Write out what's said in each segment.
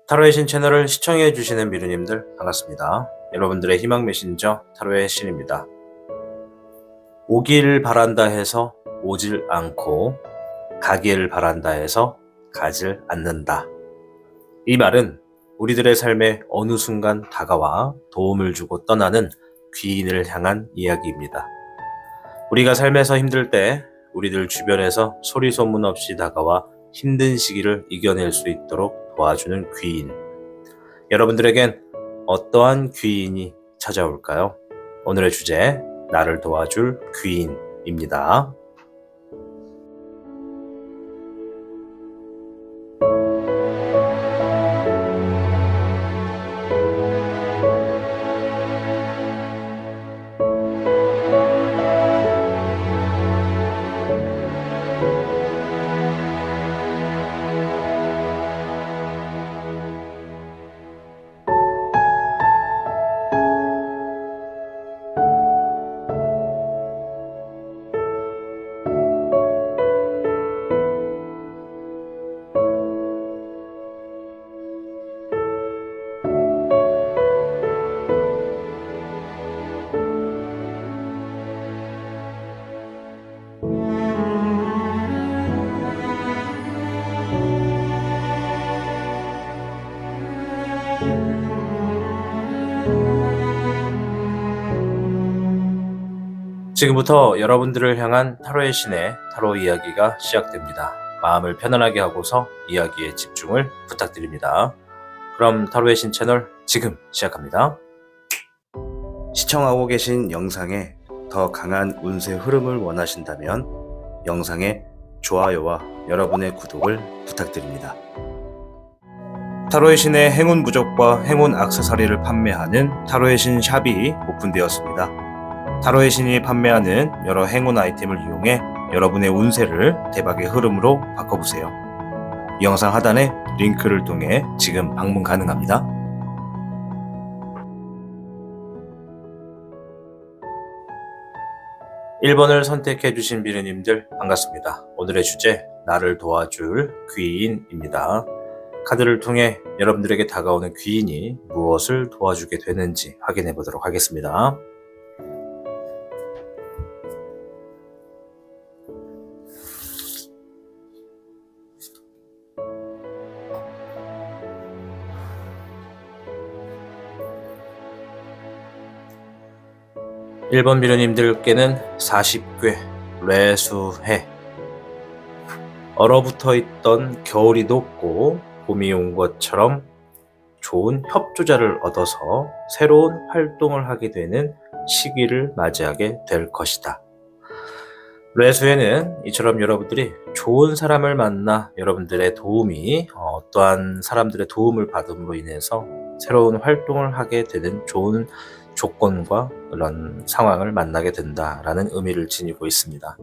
타로의 신 채널을 시청해 주시는 미르님들 반갑습니다. 여러분들의 희망 메신저 타로의 신입니다. 오길 바란다 해서 오질 않고 가길 바란다 해서 가질 않는다. 이 말은 우리들의 삶에 어느 순간 다가와 도움을 주고 떠나는 귀인을 향한 이야기입니다. 우리가 삶에서 힘들 때 우리들 주변에서 소리 소문 없이 다가와 힘든 시기를 이겨낼 수 있도록 도와주는 귀인. 여러분들에겐 어떠한 귀인이 찾아올까요? 오늘의 주제, 나를 도와줄 귀인입니다. 지금부터 여러분들을 향한 타로의 신의 타로 이야기가 시작됩니다. 마음을 편안하게 하고서 이야기에 집중을 부탁드립니다. 그럼 타로의 신 채널 지금 시작합니다. 시청하고 계신 영상에 더 강한 운세 흐름을 원하신다면 영상에 좋아요와 여러분의 구독을 부탁드립니다. 타로의 신의 행운 부적과 행운 액세서리를 판매하는 타로의 신 샵이 오픈되었습니다. 타로의 신이 판매하는 여러 행운 아이템을 이용해 여러분의 운세를 대박의 흐름으로 바꿔보세요. 이 영상 하단에 링크를 통해 지금 방문 가능합니다. (1번을) 선택해주신 미르님들 반갑습니다. 오늘의 주제, 나를 도와줄 귀인입니다. 카드를 통해 여러분들에게 다가오는 귀인이 무엇을 도와주게 되는지 확인해 보도록 하겠습니다. 1번 미르님들께는 40궤 뇌수해. 얼어붙어 있던 겨울이 녹고 봄이 온 것처럼 좋은 협조자를 얻어서 새로운 활동을 하게 되는 시기를 맞이하게 될 것이다. 뇌수에는 이처럼 여러분들이 좋은 사람을 만나 여러분들의 도움이 어떠한 사람들의 도움을 받음으로 인해서 새로운 활동을 하게 되는 좋은 조건과 그런 상황을 만나게 된다라는 의미를 지니고 있습니다.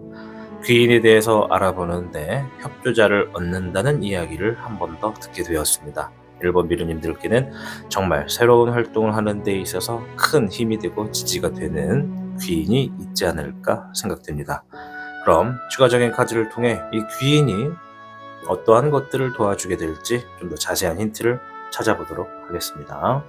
귀인에 대해서 알아보는데 협조자를 얻는다는 이야기를 한 번 더 듣게 되었습니다. 1번 미르님들께는 정말 새로운 활동을 하는 데 있어서 큰 힘이 되고 지지가 되는 귀인이 있지 않을까 생각됩니다. 그럼 추가적인 카드를 통해 이 귀인이 어떠한 것들을 도와주게 될지 좀 더 자세한 힌트를 찾아보도록 하겠습니다.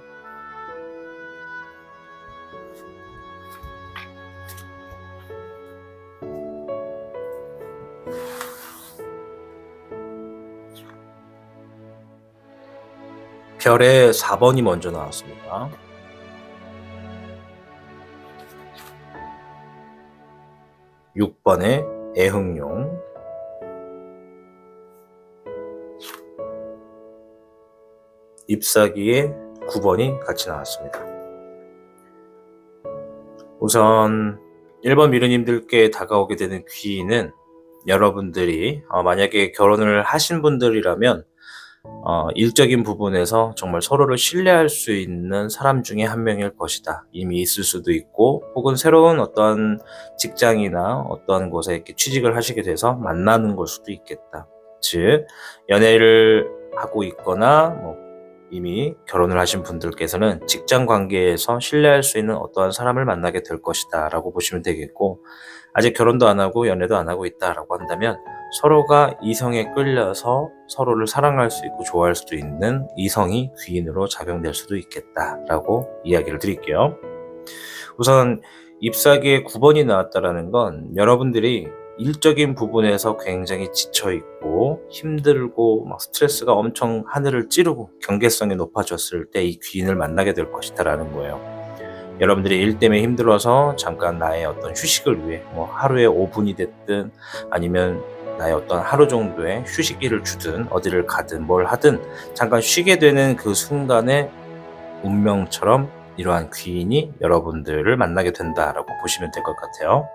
별의 4번이 먼저 나왔습니다. 6번의 애흥용, '잎사귀의 9번이 같이 나왔습니다. 우선 1번 미르님들께 다가오게 되는 귀인은 여러분들이 만약에 결혼을 하신 분들이라면 일적인 부분에서 정말 서로를 신뢰할 수 있는 사람 중에 한 명일 것이다. 이미 있을 수도 있고 혹은 새로운 어떠한 직장이나 어떠한 곳에 이렇게 취직을 하시게 돼서 만나는 걸 수도 있겠다. 즉 연애를 하고 있거나 이미 결혼을 하신 분들께서는 직장 관계에서 신뢰할 수 있는 어떠한 사람을 만나게 될 것이다 라고 보시면 되겠고, 아직 결혼도 안 하고 연애도 안 하고 있다라고 한다면 서로가 이성에 끌려서 서로를 사랑할 수 있고 좋아할 수도 있는 이성이 귀인으로 작용될 수도 있겠다라고 이야기를 드릴게요. 우선 잎사귀에 9번이 나왔다라는 건 여러분들이 일적인 부분에서 굉장히 지쳐있고 힘들고 막 스트레스가 엄청 하늘을 찌르고 경계성이 높아졌을 때 이 귀인을 만나게 될 것이다 라는 거예요. 여러분들이 일 때문에 힘들어서 잠깐 나의 어떤 휴식을 위해 뭐 하루에 5분이 됐든 아니면 나의 어떤 하루 정도의 휴식기를 주든 어디를 가든 뭘 하든 잠깐 쉬게 되는 그 순간에 운명처럼 이러한 귀인이 여러분들을 만나게 된다라고 보시면 될 것 같아요.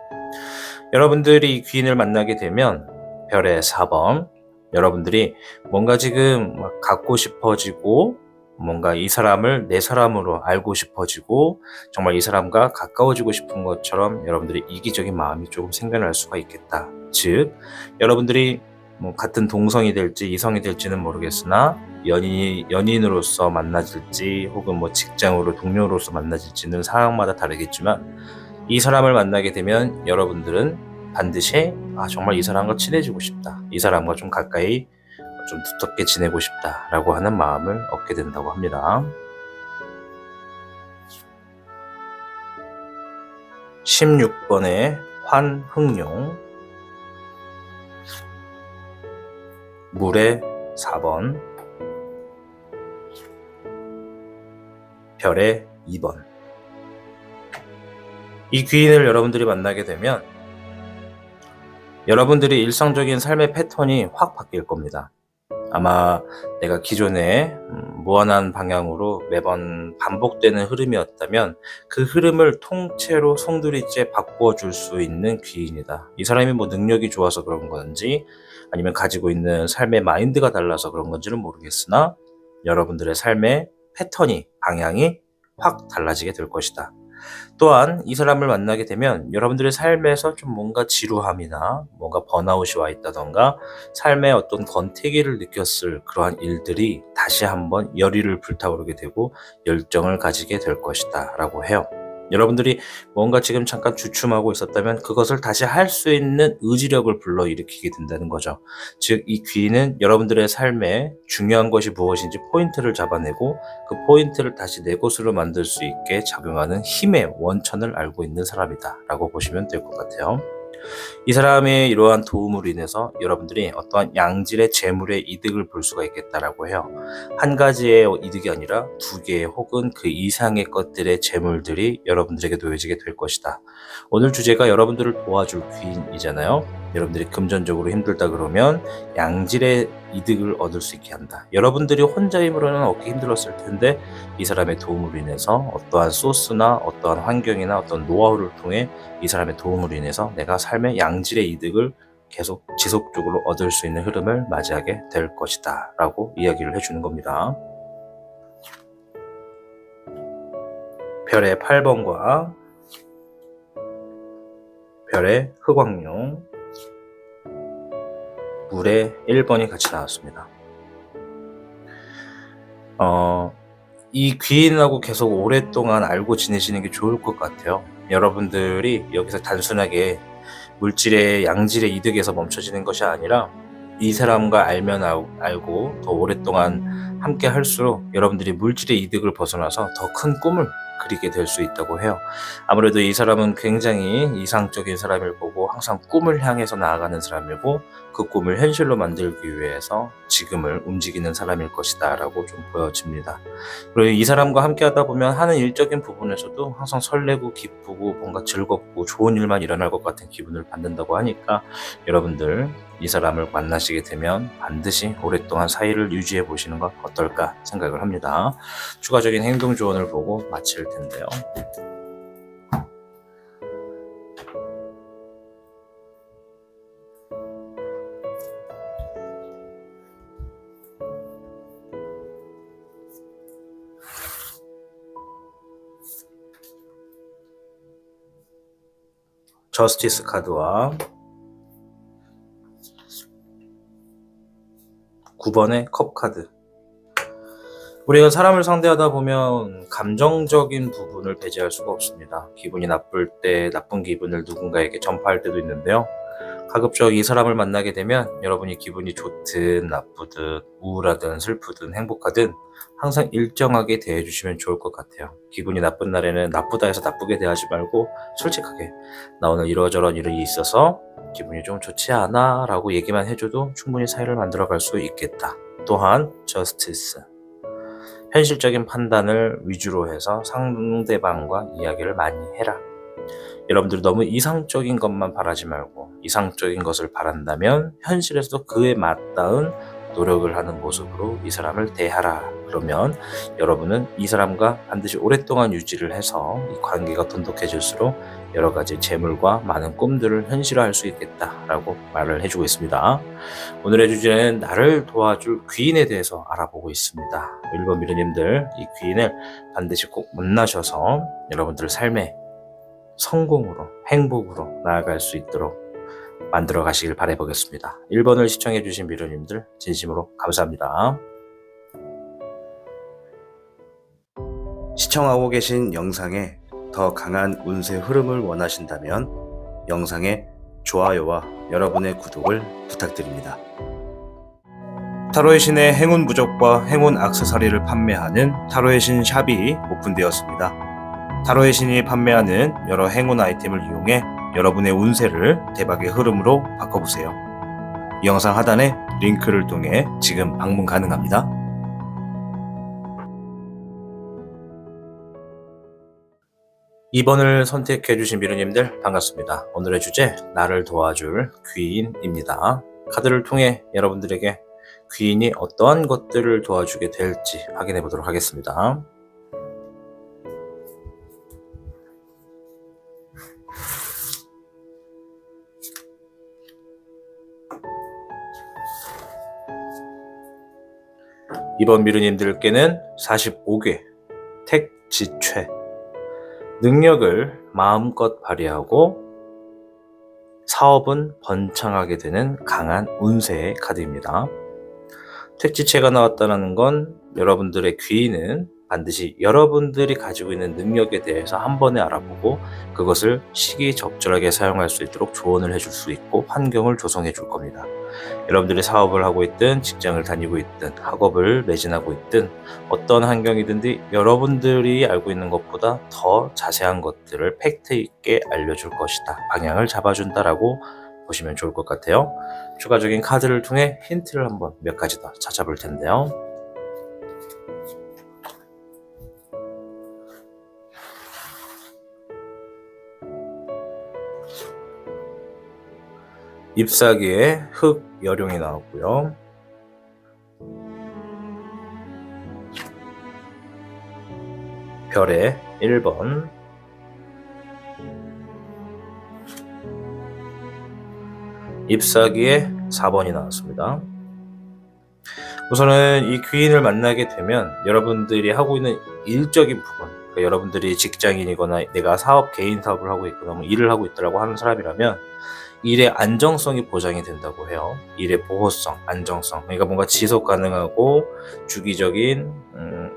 여러분들이 이 귀인을 만나게 되면 별의 4번, 여러분들이 뭔가 지금 막 갖고 싶어지고 뭔가 이 사람을 내 사람으로 알고 싶어지고 정말 이 사람과 가까워지고 싶은 것처럼 여러분들이 이기적인 마음이 조금 생겨날 수가 있겠다. 즉 여러분들이 뭐 같은 동성이 될지 이성이 될지는 모르겠으나 연인으로서 만나질지 혹은 뭐 직장으로 동료로서 만나질지는 상황마다 다르겠지만 이 사람을 만나게 되면 여러분들은 반드시 정말 이 사람과 친해지고 싶다, 이 사람과 좀 가까이 좀 두텁게 지내고 싶다라고 하는 마음을 얻게 된다고 합니다. 16번의 환흑룡, 물의 4번, 별의 2번. 이 귀인을 여러분들이 만나게 되면 여러분들이 일상적인 삶의 패턴이 확 바뀔 겁니다. 아마 내가 기존에 무한한 방향으로 매번 반복되는 흐름이었다면 그 흐름을 통째로 송두리째 바꾸어 줄 수 있는 귀인이다. 이 사람이 뭐 능력이 좋아서 그런 건지 아니면 가지고 있는 삶의 마인드가 달라서 그런 건지는 모르겠으나 여러분들의 삶의 패턴이, 방향이 확 달라지게 될 것이다. 또한 이 사람을 만나게 되면 여러분들의 삶에서 좀 뭔가 지루함이나 뭔가 번아웃이 와 있다던가 삶의 어떤 권태기를 느꼈을 그러한 일들이 다시 한번 열의를 불타오르게 되고 열정을 가지게 될 것이다 라고 해요. 여러분들이 뭔가 지금 잠깐 주춤하고 있었다면 그것을 다시 할 수 있는 의지력을 불러일으키게 된다는 거죠. 즉, 이 귀는 여러분들의 삶에 중요한 것이 무엇인지 포인트를 잡아내고 그 포인트를 다시 내 것으로 만들 수 있게 작용하는 힘의 원천을 알고 있는 사람이다 라고 보시면 될 것 같아요. 이 사람의 이러한 도움으로 인해서 여러분들이 어떠한 양질의 재물의 이득을 볼 수가 있겠다라고 해요. 한 가지의 이득이 아니라 두 개 혹은 그 이상의 것들의 재물들이 여러분들에게 놓여지게 될 것이다. 오늘 주제가 여러분들을 도와줄 귀인이잖아요. 여러분들이 금전적으로 힘들다 그러면 양질의 이득을 얻을 수 있게 한다. 여러분들이 혼자 힘으로는 얻기 힘들었을 텐데 이 사람의 도움으로 인해서 어떠한 소스나 어떠한 환경이나 어떤 노하우를 통해 이 사람의 도움으로 인해서 내가 삶의 양질의 이득을 계속 지속적으로 얻을 수 있는 흐름을 맞이하게 될 것이다 라고 이야기를 해주는 겁니다. 별의 8번과 별의 흑왕룡, 물의 1번이 같이 나왔습니다. 이 귀인하고 계속 오랫동안 알고 지내시는 게 좋을 것 같아요. 여러분들이 여기서 단순하게 물질의 양질의 이득에서 멈춰지는 것이 아니라 이 사람과 알면 알고 더 오랫동안 함께 할수록 여러분들이 물질의 이득을 벗어나서 더 큰 꿈을 그리게 될 수 있다고 해요. 아무래도 이 사람은 굉장히 이상적인 사람일 거고 항상 꿈을 향해서 나아가는 사람이고 그 꿈을 현실로 만들기 위해서 지금을 움직이는 사람일 것이다 라고 좀 보여집니다. 그리고 이 사람과 함께 하다 보면 하는 일적인 부분에서도 항상 설레고 기쁘고 뭔가 즐겁고 좋은 일만 일어날 것 같은 기분을 받는다고 하니까 여러분들 이 사람을 만나시게 되면 반드시 오랫동안 사이를 유지해 보시는 것 어떨까 생각을 합니다. 추가적인 행동 조언을 보고 마칠 텐데요. 저스티스 카드와 9번의 컵 카드. 우리가 사람을 상대하다 보면 감정적인 부분을 배제할 수가 없습니다. 기분이 나쁠 때 나쁜 기분을 누군가에게 전파할 때도 있는데요. 가급적 이 사람을 만나게 되면 여러분이 기분이 좋든 나쁘든 우울하든 슬프든 행복하든 항상 일정하게 대해주시면 좋을 것 같아요. 기분이 나쁜 날에는 나쁘다 해서 나쁘게 대하지 말고 솔직하게 나 오늘 이러저런 일이 있어서 기분이 좀 좋지 않아 라고 얘기만 해줘도 충분히 사이를 만들어 갈 수 있겠다. 또한 저스티스, 현실적인 판단을 위주로 해서 상대방과 이야기를 많이 해라. 여러분들이 너무 이상적인 것만 바라지 말고 이상적인 것을 바란다면 현실에서도 그에 맞닿은 노력을 하는 모습으로 이 사람을 대하라. 그러면 여러분은 이 사람과 반드시 오랫동안 유지를 해서 이 관계가 돈독해질수록 여러 가지 재물과 많은 꿈들을 현실화할 수 있겠다라고 말을 해주고 있습니다. 오늘의 주제는 나를 도와줄 귀인에 대해서 알아보고 있습니다. 1번 미르님들, 이 귀인을 반드시 꼭 만나셔서 여러분들 삶에 성공으로 행복으로 나아갈 수 있도록 만들어 가시길 바라보겠습니다. 1번을 시청해 주신 미르님들 진심으로 감사합니다. 시청하고 계신 영상에 더 강한 운세 흐름을 원하신다면 영상에 좋아요와 여러분의 구독을 부탁드립니다. 타로의 신의 행운 부적과 행운 액세서리를 판매하는 타로의 신 샵이 오픈되었습니다. 타로의 신이 판매하는 여러 행운 아이템을 이용해 여러분의 운세를 대박의 흐름으로 바꿔보세요. 이 영상 하단에 링크를 통해 지금 방문 가능합니다. (2번을) 선택해 주신 미르님들 반갑습니다. 오늘의 주제, 나를 도와줄 귀인입니다. 카드를 통해 여러분들에게 귀인이 어떠한 것들을 도와주게 될지 확인해 보도록 하겠습니다. (2번) 미르님들께는 45개 택지최, 능력을 마음껏 발휘하고 사업은 번창하게 되는 강한 운세의 카드입니다. 택지체가 나왔다는 건 여러분들의 귀인은 반드시 여러분들이 가지고 있는 능력에 대해서 한 번에 알아보고 그것을 시기적절하게 사용할 수 있도록 조언을 해줄 수 있고 환경을 조성해 줄 겁니다. 여러분들이 사업을 하고 있든 직장을 다니고 있든 학업을 매진하고 있든 어떤 환경이든지 여러분들이 알고 있는 것보다 더 자세한 것들을 팩트 있게 알려줄 것이다. 방향을 잡아준다라고 보시면 좋을 것 같아요. 추가적인 카드를 통해 힌트를 한번 몇 가지 더 찾아볼 텐데요. 잎사귀에 흙 여룡이 나왔고요. 별의 1번, 잎사귀에 4번이 나왔습니다. 우선은 이 귀인을 만나게 되면 여러분들이 하고 있는 일적인 부분, 그러니까 여러분들이 직장인이거나 내가 개인 사업을 하고 있거나 뭐 일을 하고 있다고 하는 사람이라면 일의 안정성이 보장이 된다고 해요. 일의 보호성, 안정성. 그러니까 뭔가 지속 가능하고 주기적인,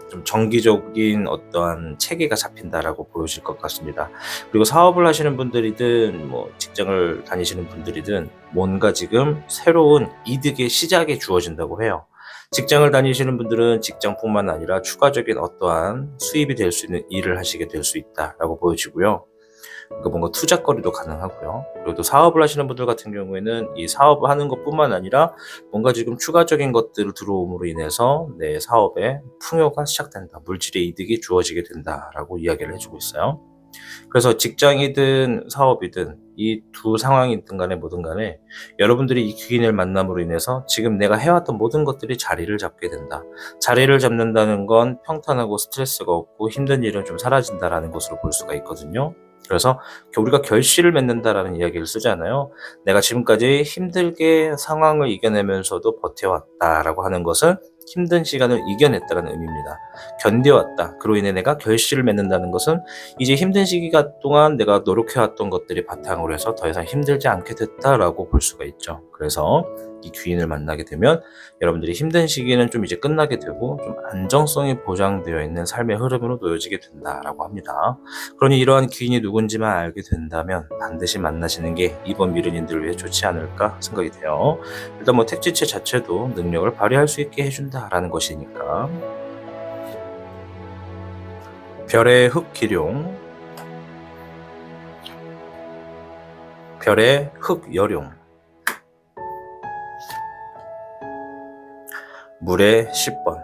좀 정기적인 어떠한 체계가 잡힌다라고 보여질 것 같습니다. 그리고 사업을 하시는 분들이든 뭐 직장을 다니시는 분들이든 뭔가 지금 새로운 이득의 시작이 주어진다고 해요. 직장을 다니시는 분들은 직장뿐만 아니라 추가적인 어떠한 수입이 될 수 있는 일을 하시게 될 수 있다라고 보여지고요. 그러니까 뭔가 투자거리도 가능하고요. 그리고 또 사업을 하시는 분들 같은 경우에는 이 사업을 하는 것뿐만 아니라 뭔가 지금 추가적인 것들을 들어옴으로 인해서 내 사업에 풍요가 시작된다. 물질의 이득이 주어지게 된다라고 이야기를 해주고 있어요. 그래서 직장이든 사업이든 이 두 상황이든 간에 뭐든 간에 여러분들이 이 귀인을 만남으로 인해서 지금 내가 해왔던 모든 것들이 자리를 잡게 된다. 자리를 잡는다는 건 평탄하고 스트레스가 없고 힘든 일은 좀 사라진다라는 것으로 볼 수가 있거든요. 그래서 우리가 결실을 맺는다라는 이야기를 쓰잖아요. 내가 지금까지 힘들게 상황을 이겨내면서도 버텨왔다라고 하는 것은 힘든 시간을 이겨냈다는 의미입니다. 견뎌왔다. 그로 인해 내가 결실을 맺는다는 것은 이제 힘든 시기가 동안 내가 노력해왔던 것들이 바탕으로 해서 더 이상 힘들지 않게 됐다라고 볼 수가 있죠. 그래서 이 귀인을 만나게 되면 여러분들이 힘든 시기는 좀 이제 끝나게 되고 좀 안정성이 보장되어 있는 삶의 흐름으로 놓여지게 된다라고 합니다. 그러니 이러한 귀인이 누군지만 알게 된다면 반드시 만나시는 게 이번 미르님들 위해 좋지 않을까 생각이 돼요. 일단 뭐 택지체 자체도 능력을 발휘할 수 있게 해준다라는 것이니까. 별의 흑기룡, 별의 흑여룡, 물의 10번.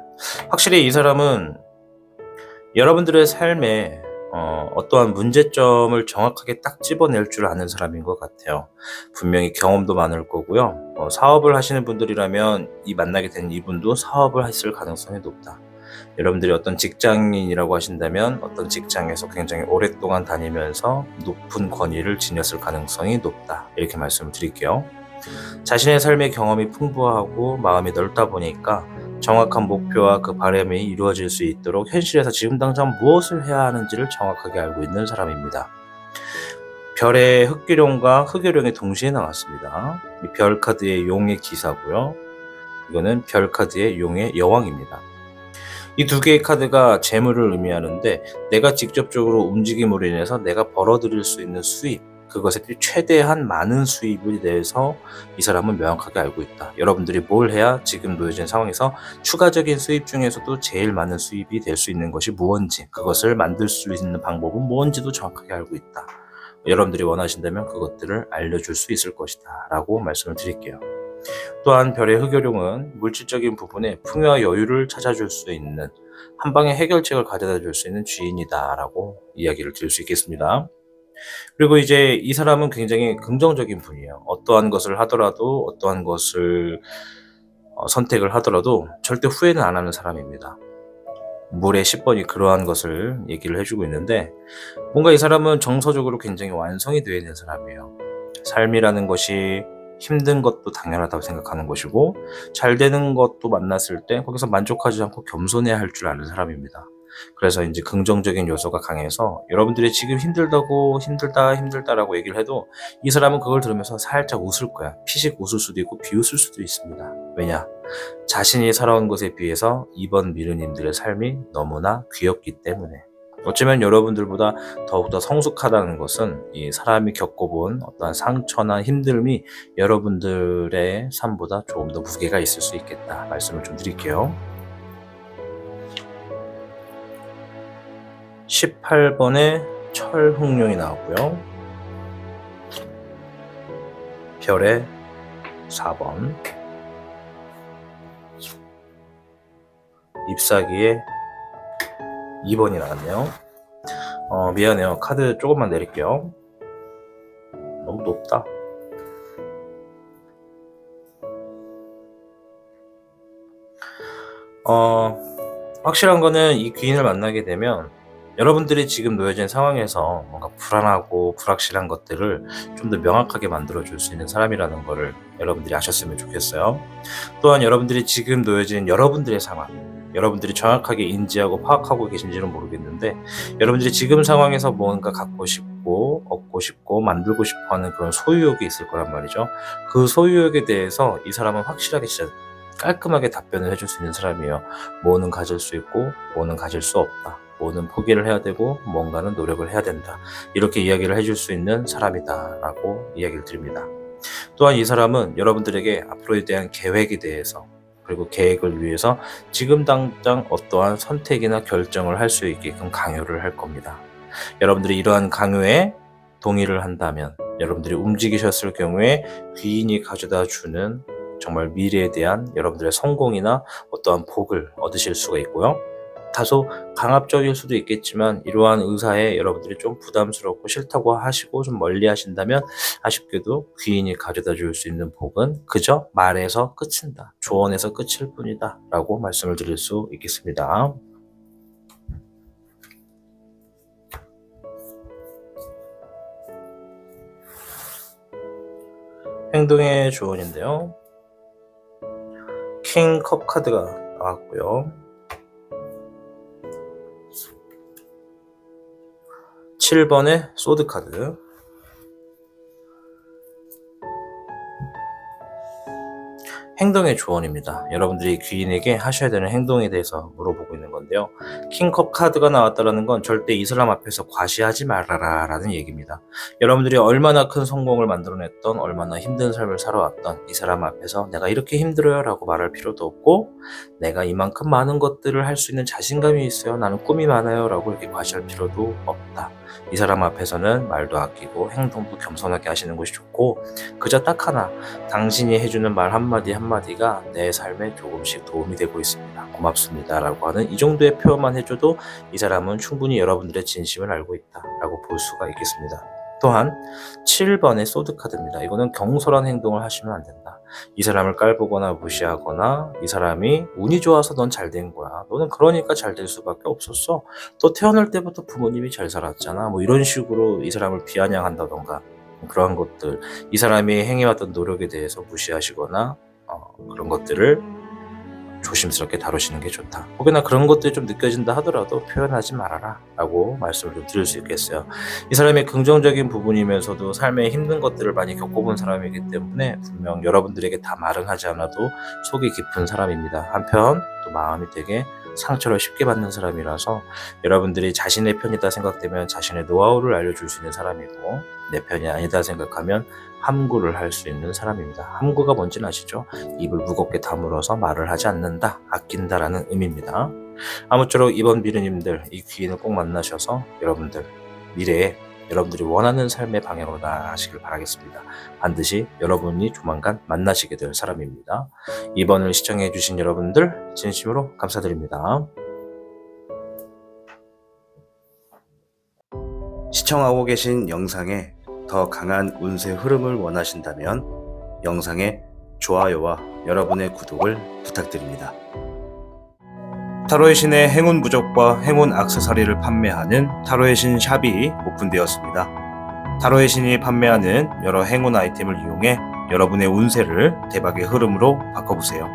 확실히 이 사람은 여러분들의 삶에 어떠한 문제점을 정확하게 딱 집어낼 줄 아는 사람인 것 같아요. 분명히 경험도 많을 거고요. 사업을 하시는 분들이라면 이 만나게 된 이분도 사업을 했을 가능성이 높다. 여러분들이 어떤 직장인이라고 하신다면 어떤 직장에서 굉장히 오랫동안 다니면서 높은 권위를 지녔을 가능성이 높다. 이렇게 말씀을 드릴게요. 자신의 삶의 경험이 풍부하고 마음이 넓다 보니까 정확한 목표와 그 바람이 이루어질 수 있도록 현실에서 지금 당장 무엇을 해야 하는지를 정확하게 알고 있는 사람입니다. 별의 흑기룡과 흑요룡이 동시에 나왔습니다. 이 별 카드의 용의 기사고요. 이거는 별 카드의 용의 여왕입니다. 이 두 개의 카드가 재물을 의미하는데 내가 직접적으로 움직임으로 인해서 내가 벌어들일 수 있는 수입, 그것에 최대한 많은 수입에 대해서 이 사람은 명확하게 알고 있다. 여러분들이 뭘 해야 지금 놓여진 상황에서 추가적인 수입 중에서도 제일 많은 수입이 될 수 있는 것이 무언지, 그것을 만들 수 있는 방법은 무언지도 정확하게 알고 있다. 여러분들이 원하신다면 그것들을 알려줄 수 있을 것이다 라고 말씀을 드릴게요. 또한 별의 흑요룡은 물질적인 부분에 풍요와 여유를 찾아줄 수 있는 한방의 해결책을 가져다 줄 수 있는 쥐인이다 라고 이야기를 드릴 수 있겠습니다. 그리고 이제 이 사람은 굉장히 긍정적인 분이에요. 어떠한 것을 하더라도 어떠한 것을 선택을 하더라도 절대 후회는 안 하는 사람입니다. 물의 10번이 그러한 것을 얘기를 해주고 있는데 뭔가 이 사람은 정서적으로 굉장히 완성이 되어 있는 사람이에요. 삶이라는 것이 힘든 것도 당연하다고 생각하는 것이고 잘 되는 것도 만났을 때 거기서 만족하지 않고 겸손해야 할 줄 아는 사람입니다. 그래서 이제 긍정적인 요소가 강해서 여러분들이 지금 힘들다라고 얘기를 해도 이 사람은 그걸 들으면서 살짝 웃을 거야. 피식 웃을 수도 있고 비웃을 수도 있습니다. 왜냐? 자신이 살아온 것에 비해서 이번 미르님들의 삶이 너무나 귀엽기 때문에. 어쩌면 여러분들보다 더욱더 성숙하다는 것은 이 사람이 겪어본 어떠한 상처나 힘듦이 여러분들의 삶보다 조금 더 무게가 있을 수 있겠다 말씀을 좀 드릴게요. 18번에 철흑룡이 나왔고요. 별의 4번, 잎사귀의 2번이 나왔네요. 미안해요. 카드 조금만 내릴게요. 너무 높다. 확실한 거는 이 귀인을 만나게 되면 여러분들이 지금 놓여진 상황에서 뭔가 불안하고 불확실한 것들을 좀 더 명확하게 만들어줄 수 있는 사람이라는 거를 여러분들이 아셨으면 좋겠어요. 또한 여러분들이 지금 놓여진 여러분들의 상황, 여러분들이 정확하게 인지하고 파악하고 계신지는 모르겠는데 여러분들이 지금 상황에서 뭔가 갖고 싶고 얻고 싶고 만들고 싶어하는 그런 소유욕이 있을 거란 말이죠. 그 소유욕에 대해서 이 사람은 확실하게 진짜 깔끔하게 답변을 해줄 수 있는 사람이에요. 뭐는 가질 수 있고 뭐는 가질 수 없다. 뭐는 포기를 해야 되고 뭔가는 노력을 해야 된다. 이렇게 이야기를 해줄 수 있는 사람이다 라고 이야기를 드립니다. 또한 이 사람은 여러분들에게 앞으로에 대한 계획에 대해서 그리고 계획을 위해서 지금 당장 어떠한 선택이나 결정을 할 수 있게끔 강요를 할 겁니다. 여러분들이 이러한 강요에 동의를 한다면 여러분들이 움직이셨을 경우에 귀인이 가져다 주는 정말 미래에 대한 여러분들의 성공이나 어떠한 복을 얻으실 수가 있고요. 다소 강압적일 수도 있겠지만 이러한 의사에 여러분들이 좀 부담스럽고 싫다고 하시고 좀 멀리 하신다면 아쉽게도 귀인이 가져다 줄 수 있는 복은 그저 말에서 끝인다. 조언에서 끝일 뿐이다. 라고 말씀을 드릴 수 있겠습니다. 행동의 조언인데요. 킹 컵 카드가 나왔고요. 7번의 소드 카드, 행동의 조언입니다. 여러분들이 귀인에게 하셔야 되는 행동에 대해서 물어보고 있는 건데요. 킹컵 카드가 나왔다는 건 절대 이 사람 앞에서 과시하지 말아라 라는 얘기입니다. 여러분들이 얼마나 큰 성공을 만들어냈던, 얼마나 힘든 삶을 살아왔던 이 사람 앞에서 내가 이렇게 힘들어요 라고 말할 필요도 없고, 내가 이만큼 많은 것들을 할 수 있는 자신감이 있어요, 나는 꿈이 많아요 라고 이렇게 과시할 필요도 없다. 이 사람 앞에서는 말도 아끼고 행동도 겸손하게 하시는 것이 좋고, 그저 딱 하나, 당신이 해주는 말 한마디 한마디가 내 삶에 조금씩 도움이 되고 있습니다, 고맙습니다 라고 하는 이 정도의 표현만 해줘도 이 사람은 충분히 여러분들의 진심을 알고 있다 라고 볼 수가 있겠습니다. 또한 7번의 소드 카드입니다. 이거는 경솔한 행동을 하시면 안 된다. 이 사람을 깔보거나 무시하거나, 이 사람이 운이 좋아서 넌 잘 된 거야, 너는 그러니까 잘 될 수밖에 없었어, 또 태어날 때부터 부모님이 잘 살았잖아, 뭐 이런 식으로 이 사람을 비아냥한다던가, 그러한 것들, 이 사람이 행해왔던 노력에 대해서 무시하시거나 그런 것들을 조심스럽게 다루시는 게 좋다. 혹여나 그런 것들이 좀 느껴진다 하더라도 표현하지 말아라 라고 말씀을 좀 드릴 수 있겠어요. 이 사람의 긍정적인 부분이면서도 삶에 힘든 것들을 많이 겪어본 사람이기 때문에 분명 여러분들에게 다 말은 하지 않아도 속이 깊은 사람입니다. 한편 또 마음이 되게 상처를 쉽게 받는 사람이라서 여러분들이 자신의 편이다 생각되면 자신의 노하우를 알려줄 수 있는 사람이고, 내 편이 아니다 생각하면 함구를 할 수 있는 사람입니다. 함구가 뭔지는 아시죠? 입을 무겁게 다물어서 말을 하지 않는다, 아낀다라는 의미입니다. 아무쪼록 이번 미르님들 이 귀인을 꼭 만나셔서 여러분들 미래에 여러분들이 원하는 삶의 방향으로 나아가시길 바라겠습니다. 반드시 여러분이 조만간 만나시게 될 사람입니다. 이번을 시청해 주신 여러분들 진심으로 감사드립니다. 시청하고 계신 영상에 더 강한 운세 흐름을 원하신다면 영상에 좋아요와 여러분의 구독을 부탁드립니다. 타로의 신의 행운 부적과 행운 액세서리를 판매하는 타로의 신 샵이 오픈되었습니다. 타로의 신이 판매하는 여러 행운 아이템을 이용해 여러분의 운세를 대박의 흐름으로 바꿔보세요.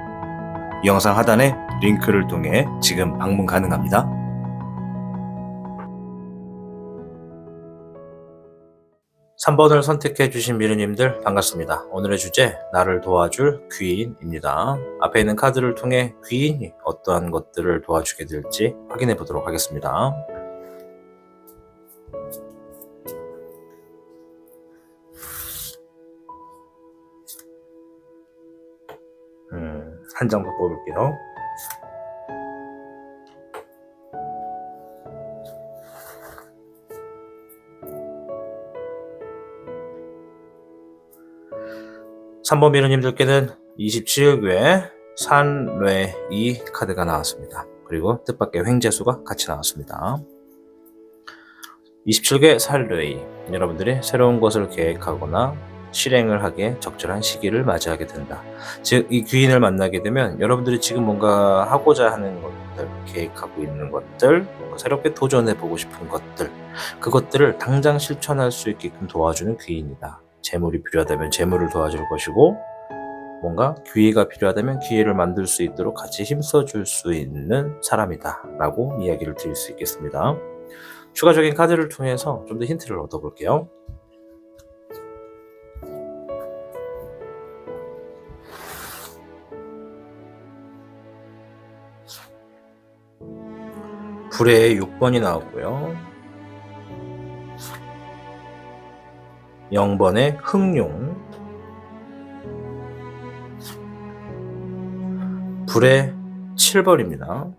이 영상 하단에 링크를 통해 지금 방문 가능합니다. 3번을 선택해 주신 미르님들 반갑습니다. 오늘의 주제, 나를 도와줄 귀인입니다. 앞에 있는 카드를 통해 귀인이 어떠한 것들을 도와주게 될지 확인해 보도록 하겠습니다. 한 장 더 뽑을게요. 삼 번 미르님들께는 27일교의 산뢰이 카드가 나왔습니다. 그리고 뜻밖의 횡재수가 같이 나왔습니다. 27개 산뢰이, 여러분들이 새로운 것을 계획하거나 실행을 하기에 적절한 시기를 맞이하게 된다. 즉, 이 귀인을 만나게 되면 여러분들이 지금 뭔가 하고자 하는 것들, 계획하고 있는 것들, 새롭게 도전해보고 싶은 것들, 그것들을 당장 실천할 수 있게끔 도와주는 귀인이다. 재물이 필요하다면 재물을 도와줄 것이고, 뭔가 기회가 필요하다면 기회를 만들 수 있도록 같이 힘써줄 수 있는 사람이다 라고 이야기를 드릴 수 있겠습니다. 추가적인 카드를 통해서 좀 더 힌트를 얻어볼게요. 불의 6번이 나왔고요. 0번의 흑룡, 불의 7번입니다.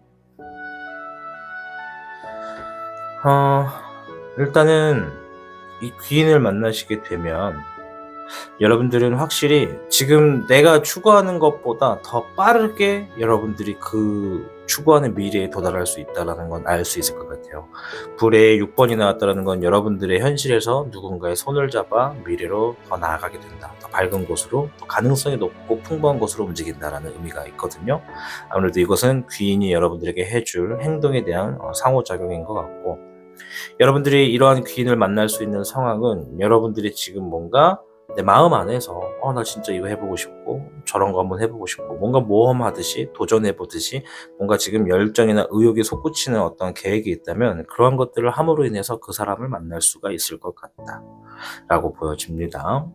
일단은 이 귀인을 만나시게 되면 여러분들은 확실히 지금 내가 추구하는 것보다 더 빠르게 여러분들이 그 추구하는 미래에 도달할 수 있다는 건 알 수 있을 것 같아요. 불의 6번이 나왔다는 건 여러분들의 현실에서 누군가의 손을 잡아 미래로 더 나아가게 된다. 더 밝은 곳으로, 더 가능성이 높고 풍부한 곳으로 움직인다라는 의미가 있거든요. 아무래도 이것은 귀인이 여러분들에게 해줄 행동에 대한 상호작용인 것 같고, 여러분들이 이러한 귀인을 만날 수 있는 상황은 여러분들이 지금 뭔가 내 마음 안에서 나 진짜 이거 해보고 싶고 저런 거 한번 해보고 싶고 뭔가 모험하듯이 도전해보듯이 뭔가 지금 열정이나 의욕이 솟구치는 어떤 계획이 있다면 그러한 것들을 함으로 인해서 그 사람을 만날 수가 있을 것 같다 라고 보여집니다.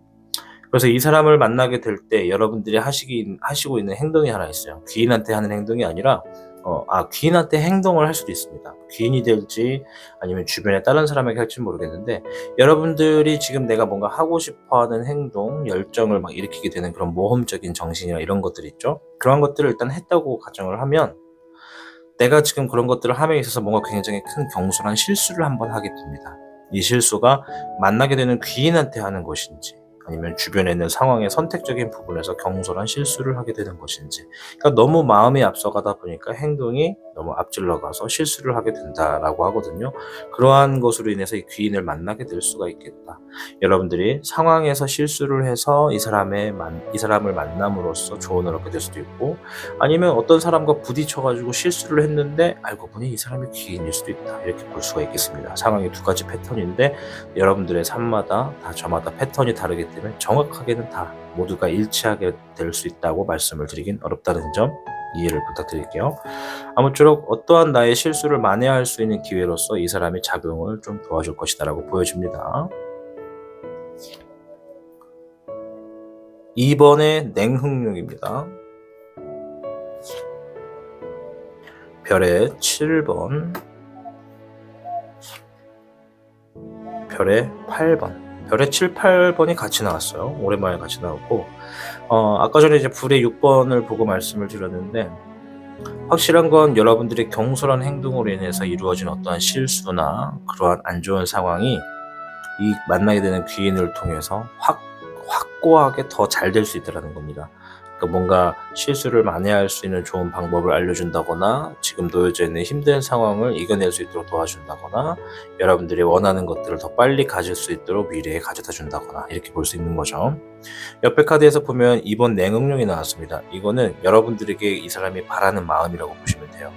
그래서 이 사람을 만나게 될 때 여러분들이 하시고 있는 행동이 하나 있어요. 귀인한테 하는 행동이 아니라 귀인한테 행동을 할 수도 있습니다. 귀인이 될지 아니면 주변에 다른 사람에게 할지 모르겠는데, 여러분들이 지금 내가 뭔가 하고 싶어하는 행동, 열정을 막 일으키게 되는 그런 모험적인 정신이나 이런 것들 있죠. 그런 것들을 일단 했다고 가정을 하면, 내가 지금 그런 것들을 함에 있어서 뭔가 굉장히 큰 경솔한 실수를 한번 하게 됩니다. 이 실수가 만나게 되는 귀인한테 하는 것인지, 아니면 주변에 있는 상황의 선택적인 부분에서 경솔한 실수를 하게 되는 것인지, 그러니까 너무 마음이 앞서가다 보니까 행동이 너무 앞질러 가서 실수를 하게 된다라고 하거든요. 그러한 것으로 인해서 이 귀인을 만나게 될 수가 있겠다. 여러분들이 상황에서 실수를 해서 이 사람을 만남으로써 조언을 얻게 될 수도 있고, 아니면 어떤 사람과 부딪혀가지고 실수를 했는데 알고 보니 이 사람이 귀인일 수도 있다, 이렇게 볼 수가 있겠습니다. 상황이 두 가지 패턴인데 여러분들의 삶마다 다 저마다 패턴이 다르기 때문에 정확하게는 다 모두가 일치하게 될 수 있다고 말씀을 드리긴 어렵다는 점 이해를 부탁드릴게요. 아무쪼록 어떠한 나의 실수를 만회할 수 있는 기회로서 이 사람이 작용을 좀 도와줄 것이다 라고 보여집니다. 2번의 냉흥룡입니다. 별의 7번, 별의 8번, 별의 7, 8번이 같이 나왔어요. 오랜만에 같이 나왔고, 아까 전에 이제 불의 6번을 보고 말씀을 드렸는데, 확실한 건 여러분들이 경솔한 행동으로 인해서 이루어진 어떠한 실수나 그러한 안 좋은 상황이 이 만나게 되는 귀인을 통해서 확고하게 더 잘 될 수 있다는 겁니다. 그러니까 뭔가 실수를 만회할 수 있는 좋은 방법을 알려준다거나, 지금 놓여져 있는 힘든 상황을 이겨낼 수 있도록 도와준다거나, 여러분들이 원하는 것들을 더 빨리 가질 수 있도록 미래에 가져다 준다거나, 이렇게 볼 수 있는 거죠. 옆에 카드에서 보면 2번 냉응룡이 나왔습니다. 이거는 여러분들에게 이 사람이 바라는 마음이라고 보시면 돼요.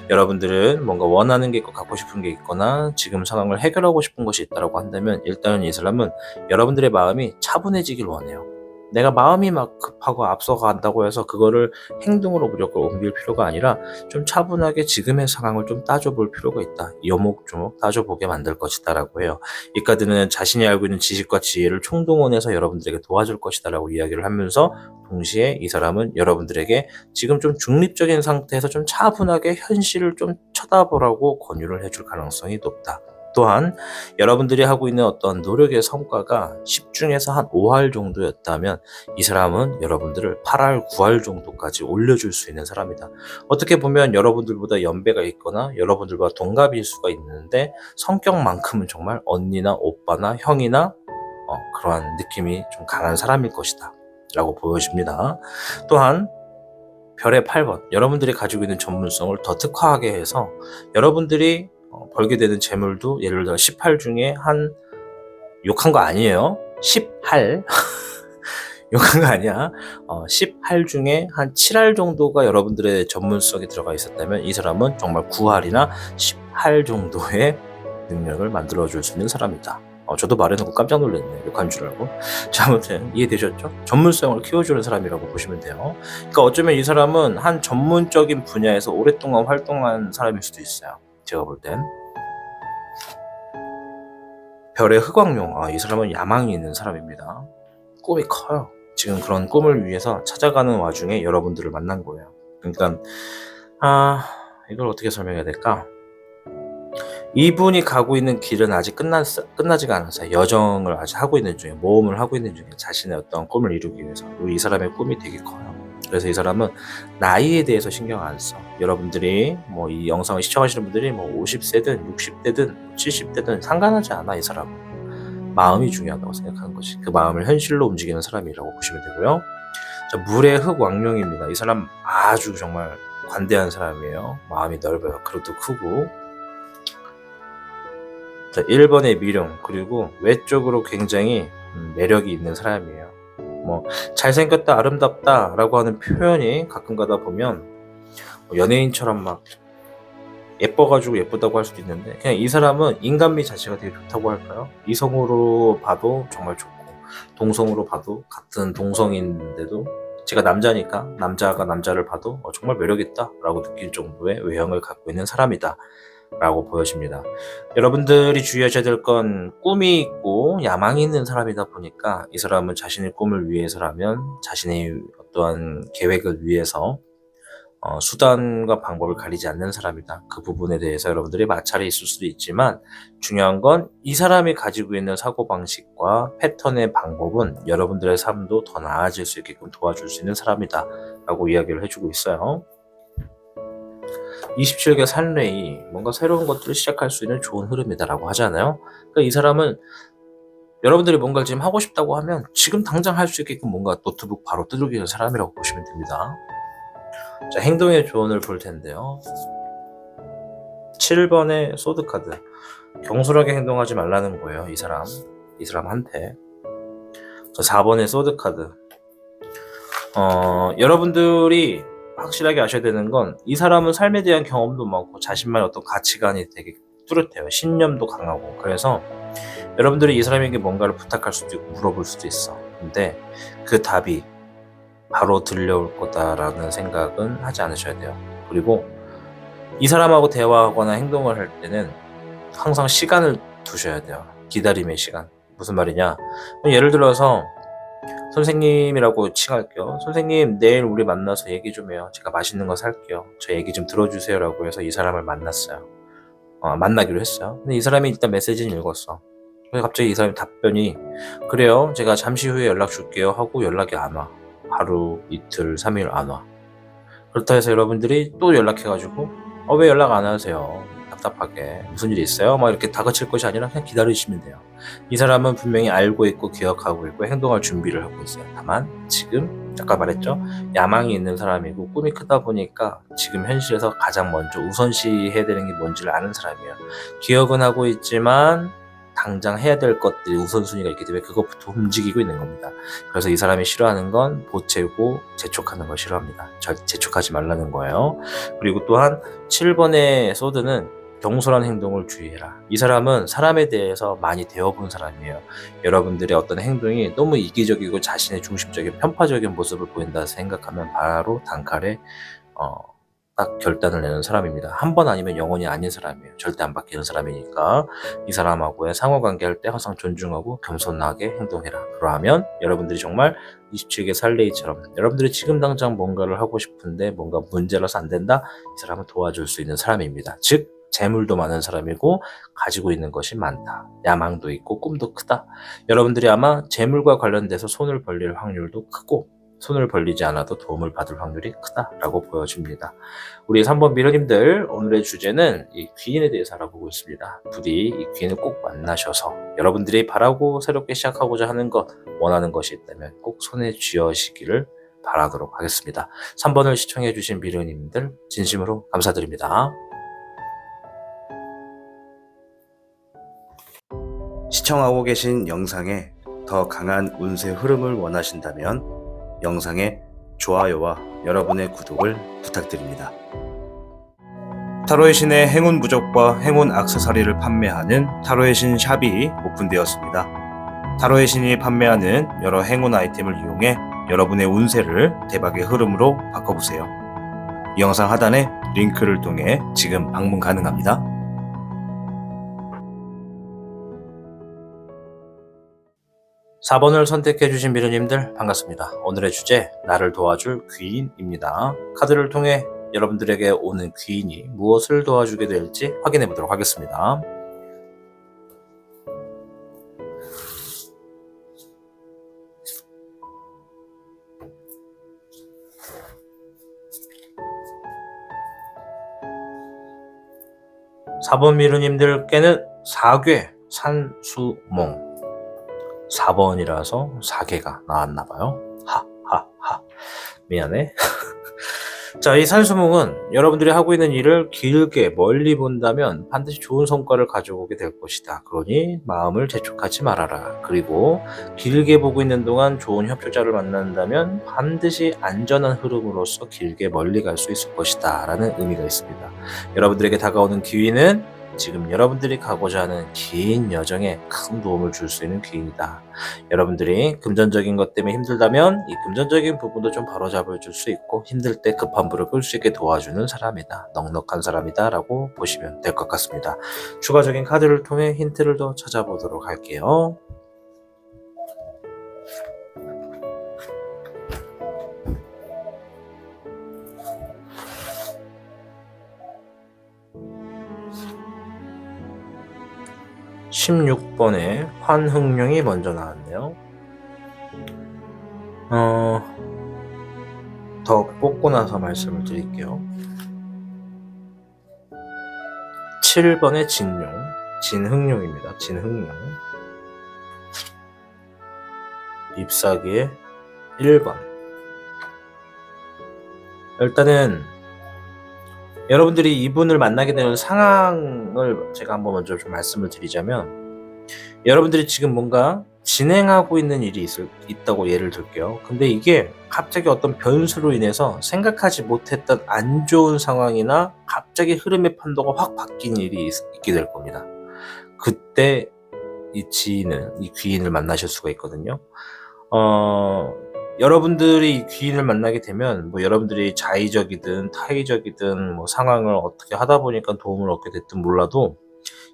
여러분들은 뭔가 원하는 게 있고 갖고 싶은 게 있거나 지금 상황을 해결하고 싶은 것이 있다고 한다면, 일단은 이 사람은 여러분들의 마음이 차분해지길 원해요. 내가 마음이 막 급하고 앞서간다고 해서 그거를 행동으로 무조건 옮길 필요가 아니라 좀 차분하게 지금의 상황을 좀 따져볼 필요가 있다. 요목조목 따져보게 만들 것이다 라고 해요. 이 카드는 자신이 알고 있는 지식과 지혜를 총동원해서 여러분들에게 도와줄 것이다 라고 이야기를 하면서, 동시에 이 사람은 여러분들에게 지금 좀 중립적인 상태에서 좀 차분하게 현실을 좀 쳐다보라고 권유를 해줄 가능성이 높다. 또한 여러분들이 하고 있는 어떤 노력의 성과가 10 중에서 한 5할 정도였다면 이 사람은 여러분들을 8할, 9할 정도까지 올려줄 수 있는 사람이다. 어떻게 보면 여러분들보다 연배가 있거나 여러분들과 동갑일 수가 있는데, 성격만큼은 정말 언니나 오빠나 형이나 그러한 느낌이 좀 강한 사람일 것이다 라고 보여집니다. 또한 별의 8번, 여러분들이 가지고 있는 전문성을 더 특화하게 해서 여러분들이 벌게 되는 재물도, 예를 들어 10할 중에 한, 욕한 거 아니에요, 10할 욕한 거 아니야, 10할 중에 한 7할 정도가 여러분들의 전문성이 들어가 있었다면 이 사람은 정말 9할이나 10할 정도의 능력을 만들어줄 수 있는 사람이다. 저도 말해놓고 깜짝 놀랐네요. 욕한 줄 알고. 자, 아무튼 이해되셨죠? 전문성을 키워주는 사람이라고 보시면 돼요. 그러니까 어쩌면 이 사람은 한 전문적인 분야에서 오랫동안 활동한 사람일 수도 있어요. 제가 볼 땐. 별의 흑광룡, 이 사람은 야망이 있는 사람입니다. 꿈이 커요. 지금 그런 꿈을 위해서 찾아가는 와중에 여러분들을 만난 거예요. 그러니까 이걸 어떻게 설명해야 될까? 이분이 가고 있는 길은 아직 끝나지가 않았어요. 여정을 아직 하고 있는 중에, 모험을 하고 있는 중에, 자신의 어떤 꿈을 이루기 위해서. 그리고 이 사람의 꿈이 되게 커요. 그래서 이 사람은 나이에 대해서 신경 안 써. 여러분들이 이 영상을 시청하시는 분들이 50세든 60대든 70대든 상관하지 않아. 이 사람은 마음이 중요하다고 생각하는 거지. 그 마음을 현실로 움직이는 사람이라고 보시면 되고요. 자, 물의 흑왕룡입니다. 이 사람 아주 정말 관대한 사람이에요. 마음이 넓어요. 그릇도 크고. 자, 1번의 미룡, 그리고 외적으로 굉장히 매력이 있는 사람이에요. 잘생겼다, 아름답다 라고 하는 표현이 가끔 가다 보면 연예인처럼 막 예뻐가지고 예쁘다고 할 수도 있는데, 그냥 이 사람은 인간미 자체가 되게 좋다고 할까요? 이성으로 봐도 정말 좋고, 동성으로 봐도, 같은 동성인데도 제가 남자니까 남자가 남자를 봐도 정말 매력있다 라고 느낄 정도의 외형을 갖고 있는 사람이다 라고 보여집니다. 여러분들이 주의하셔야 될 건 꿈이 있고 야망이 있는 사람이다 보니까 이 사람은 자신의 꿈을 위해서라면 자신의 어떠한 계획을 위해서 수단과 방법을 가리지 않는 사람이다. 그 부분에 대해서 여러분들이 마찰이 있을 수도 있지만 중요한 건 이 사람이 가지고 있는 사고방식과 패턴의 방법은 여러분들의 삶도 더 나아질 수 있게끔 도와줄 수 있는 사람이다 라고 이야기를 해주고 있어요. 27개 산레이 뭔가 새로운 것들을 시작할 수 있는 좋은 흐름이다라고 하잖아요. 그러니까 이 사람은 여러분들이 뭔가를 지금 하고 싶다고 하면 지금 당장 할 수 있게끔 뭔가 노트북 바로 두들기는 사람이라고 보시면 됩니다. 자, 행동의 조언을 볼 텐데요. 7번의 소드 카드. 경솔하게 행동하지 말라는 거예요. 이 사람한테. 자, 4번의 소드 카드. 여러분들이 확실하게 아셔야 되는 건 이 사람은 삶에 대한 경험도 많고 자신만의 어떤 가치관이 되게 뚜렷해요. 신념도 강하고. 그래서 여러분들이 이 사람에게 뭔가를 부탁할 수도 있고 물어볼 수도 있어. 근데 그 답이 바로 들려올 거다라는 생각은 하지 않으셔야 돼요. 그리고 이 사람하고 대화하거나 행동을 할 때는 항상 시간을 두셔야 돼요. 기다림의 시간. 무슨 말이냐? 예를 들어서 선생님이라고 칭할게요. 선생님, 내일 우리 만나서 얘기 좀 해요. 제가 맛있는 거 살게요. 저 얘기 좀 들어주세요. 라고 해서 이 사람을 만났어요. 만나기로 했어요. 근데 이 사람이 일단 메시지를 읽었어. 그래서 갑자기 이 사람이 답변이 그래요. 제가 잠시 후에 연락 줄게요. 하고 연락이 안 와. 하루, 이틀, 3일 안 와. 그렇다 해서 여러분들이 또 연락해가지고 왜 연락 안 하세요? 답답하게. 무슨 일이 있어요? 막 이렇게 다그칠 것이 아니라 그냥 기다리시면 돼요. 이 사람은 분명히 알고 있고 기억하고 있고 행동할 준비를 하고 있어요. 다만 지금 아까 말했죠? 야망이 있는 사람이고 꿈이 크다 보니까 지금 현실에서 가장 먼저 우선시해야 되는 게 뭔지를 아는 사람이에요. 기억은 하고 있지만 당장 해야 될 것들이 우선순위가 있기 때문에 그것부터 움직이고 있는 겁니다. 그래서 이 사람이 싫어하는 건 보채고 재촉하는 걸 싫어합니다. 재촉하지 말라는 거예요. 그리고 또한 7번의 소드는 경솔한 행동을 주의해라. 이 사람은 사람에 대해서 많이 배워본 사람이에요. 여러분들의 어떤 행동이 너무 이기적이고 자신의 중심적인 편파적인 모습을 보인다 생각하면 바로 단칼에 딱 결단을 내는 사람입니다. 한 번 아니면 영원히 아닌 사람이에요. 절대 안 바뀌는 사람이니까 이 사람하고의 상호관계할 때 항상 존중하고 겸손하게 행동해라. 그러하면 여러분들이 정말 27개 살레이처럼 여러분들이 지금 당장 뭔가를 하고 싶은데 뭔가 문제라서 안 된다? 이 사람은 도와줄 수 있는 사람입니다. 즉 재물도 많은 사람이고 가지고 있는 것이 많다. 야망도 있고 꿈도 크다. 여러분들이 아마 재물과 관련돼서 손을 벌릴 확률도 크고 손을 벌리지 않아도 도움을 받을 확률이 크다라고 보여집니다. 우리 3번 미러님들, 오늘의 주제는 이 귀인에 대해서 알아보고 있습니다. 부디 이 귀인을 꼭 만나셔서 여러분들이 바라고 새롭게 시작하고자 하는 것, 원하는 것이 있다면 꼭 손에 쥐어시기를 바라도록 하겠습니다. 3번을 시청해주신 미러님들 진심으로 감사드립니다. 시청하고 계신 영상에 더 강한 운세 흐름을 원하신다면 영상의 좋아요와 여러분의 구독을 부탁드립니다. 타로의 신의 행운 부적과 행운 액세서리를 판매하는 타로의 신 샵이 오픈되었습니다. 타로의 신이 판매하는 여러 행운 아이템을 이용해 여러분의 운세를 대박의 흐름으로 바꿔보세요. 이 영상 하단에 링크를 통해 지금 방문 가능합니다. 4번을 선택해주신 미르님들 반갑습니다. 오늘의 주제, 나를 도와줄 귀인입니다. 카드를 통해 여러분들에게 오는 귀인이 무엇을 도와주게 될지 확인해 보도록 하겠습니다. (4번) 미르님들께는 사괴 산수몽 4번이라서 4개가 나왔나봐요. 하하하. 미안해. 자, 이 산수몽은 여러분들이 하고 있는 일을 길게 멀리 본다면 반드시 좋은 성과를 가져오게 될 것이다. 그러니 마음을 재촉하지 말아라. 그리고 길게 보고 있는 동안 좋은 협조자를 만난다면 반드시 안전한 흐름으로서 길게 멀리 갈 수 있을 것이다. 라는 의미가 있습니다. 여러분들에게 다가오는 기회는 지금 여러분들이 가고자 하는 긴 여정에 큰 도움을 줄 수 있는 귀인이다. 여러분들이 금전적인 것 때문에 힘들다면 이 금전적인 부분도 좀 바로잡아 줄 수 있고, 힘들 때 급한 불을 끌 수 있게 도와주는 사람이다. 넉넉한 사람이다 라고 보시면 될 것 같습니다. 추가적인 카드를 통해 힌트를 더 찾아보도록 할게요. (16번에) 환흥룡이 먼저 나왔네요. 더 뽑고 나서 말씀을 드릴게요. 7번의 진룡, 진흥룡입니다. 진흥룡. 잎사귀의 1번. 일단은 여러분들이 이분을 만나게 되는 상황을 제가 한번 먼저 좀 말씀을 드리자면, 여러분들이 지금 뭔가 진행하고 있는 일이 있다고 예를 들게요. 근데 이게 갑자기 어떤 변수로 인해서 생각하지 못했던 안 좋은 상황이나 갑자기 흐름의 판도가 확 바뀐 일이 있게 될 겁니다. 그때 이 귀인을 만나실 수가 있거든요. 여러분들이 이 귀인을 만나게 되면 여러분들이 자의적이든 타의적이든 상황을 어떻게 하다 보니까 도움을 얻게 됐든 몰라도,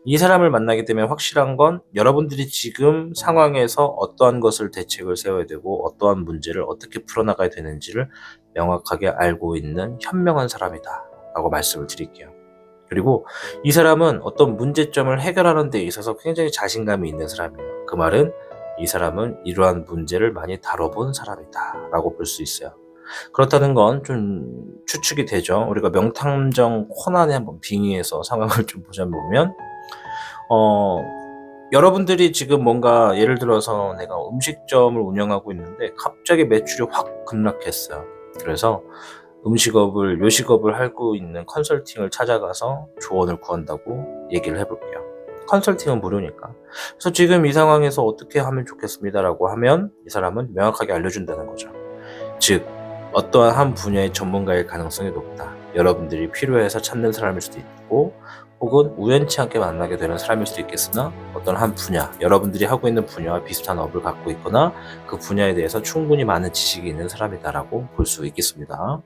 이 사람을 만나게 되면 확실한 건 여러분들이 지금 상황에서 어떠한 것을 대책을 세워야 되고 어떠한 문제를 어떻게 풀어나가야 되는지를 명확하게 알고 있는 현명한 사람이다 라고 말씀을 드릴게요. 그리고 이 사람은 어떤 문제점을 해결하는 데 있어서 굉장히 자신감이 있는 사람이에요. 그 말은 이 사람은 이러한 문제를 많이 다뤄본 사람이다 라고 볼 수 있어요. 그렇다는 건 좀 추측이 되죠. 우리가 명탐정 코난에 한번 빙의해서 상황을 좀 보자면, 여러분들이 지금 뭔가 예를 들어서 내가 음식점을 운영하고 있는데 갑자기 매출이 확 급락했어요. 그래서 요식업을 하고 있는 컨설팅을 찾아가서 조언을 구한다고 얘기를 해볼게요. 컨설팅은 무료니까. 그래서 지금 이 상황에서 어떻게 하면 좋겠습니다라고 하면 이 사람은 명확하게 알려준다는 거죠. 즉, 어떠한 한 분야의 전문가일 가능성이 높다. 여러분들이 필요해서 찾는 사람일 수도 있고, 혹은 우연치 않게 만나게 되는 사람일 수도 있겠으나, 어떤 한 분야, 여러분들이 하고 있는 분야와 비슷한 업을 갖고 있거나 그 분야에 대해서 충분히 많은 지식이 있는 사람이다라고 볼 수 있겠습니다.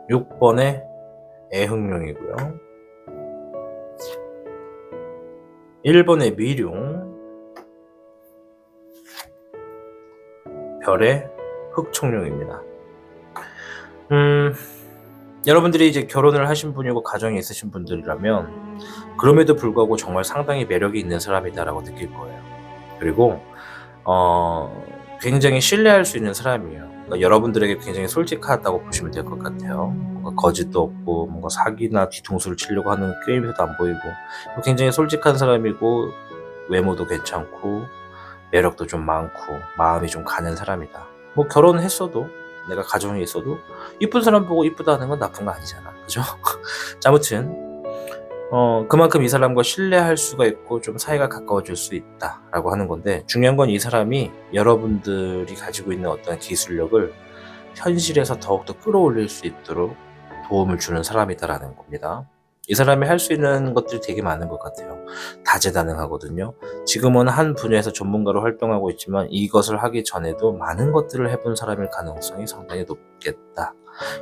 6번의 애흥룡이고요. 1번의 미룡, 별의 흑청룡입니다. 여러분들이 이제 결혼을 하신 분이고 가정이 있으신 분들이라면 그럼에도 불구하고 정말 상당히 매력이 있는 사람이다라고 느낄 거예요. 그리고 굉장히 신뢰할 수 있는 사람이에요. 그러니까 여러분들에게 굉장히 솔직하다고 보시면 될 것 같아요. 뭔가 거짓도 없고 뭔가 사기나 뒤통수를 치려고 하는 꾀임새도 안 보이고, 굉장히 솔직한 사람이고 외모도 괜찮고 매력도 좀 많고 마음이 좀 가는 사람이다. 결혼했어도, 내가 가정에 있어도 이쁜 사람 보고 이쁘다는 건 나쁜 거 아니잖아, 그죠? 아무튼 그만큼 이 사람과 신뢰할 수가 있고 좀 사이가 가까워질 수 있다라고 하는 건데, 중요한 건 이 사람이 여러분들이 가지고 있는 어떤 기술력을 현실에서 더욱더 끌어올릴 수 있도록 도움을 주는 사람이다라는 겁니다. 이 사람이 할 수 있는 것들이 되게 많은 것 같아요. 다재다능하거든요. 지금은 한 분야에서 전문가로 활동하고 있지만 이것을 하기 전에도 많은 것들을 해본 사람일 가능성이 상당히 높겠다.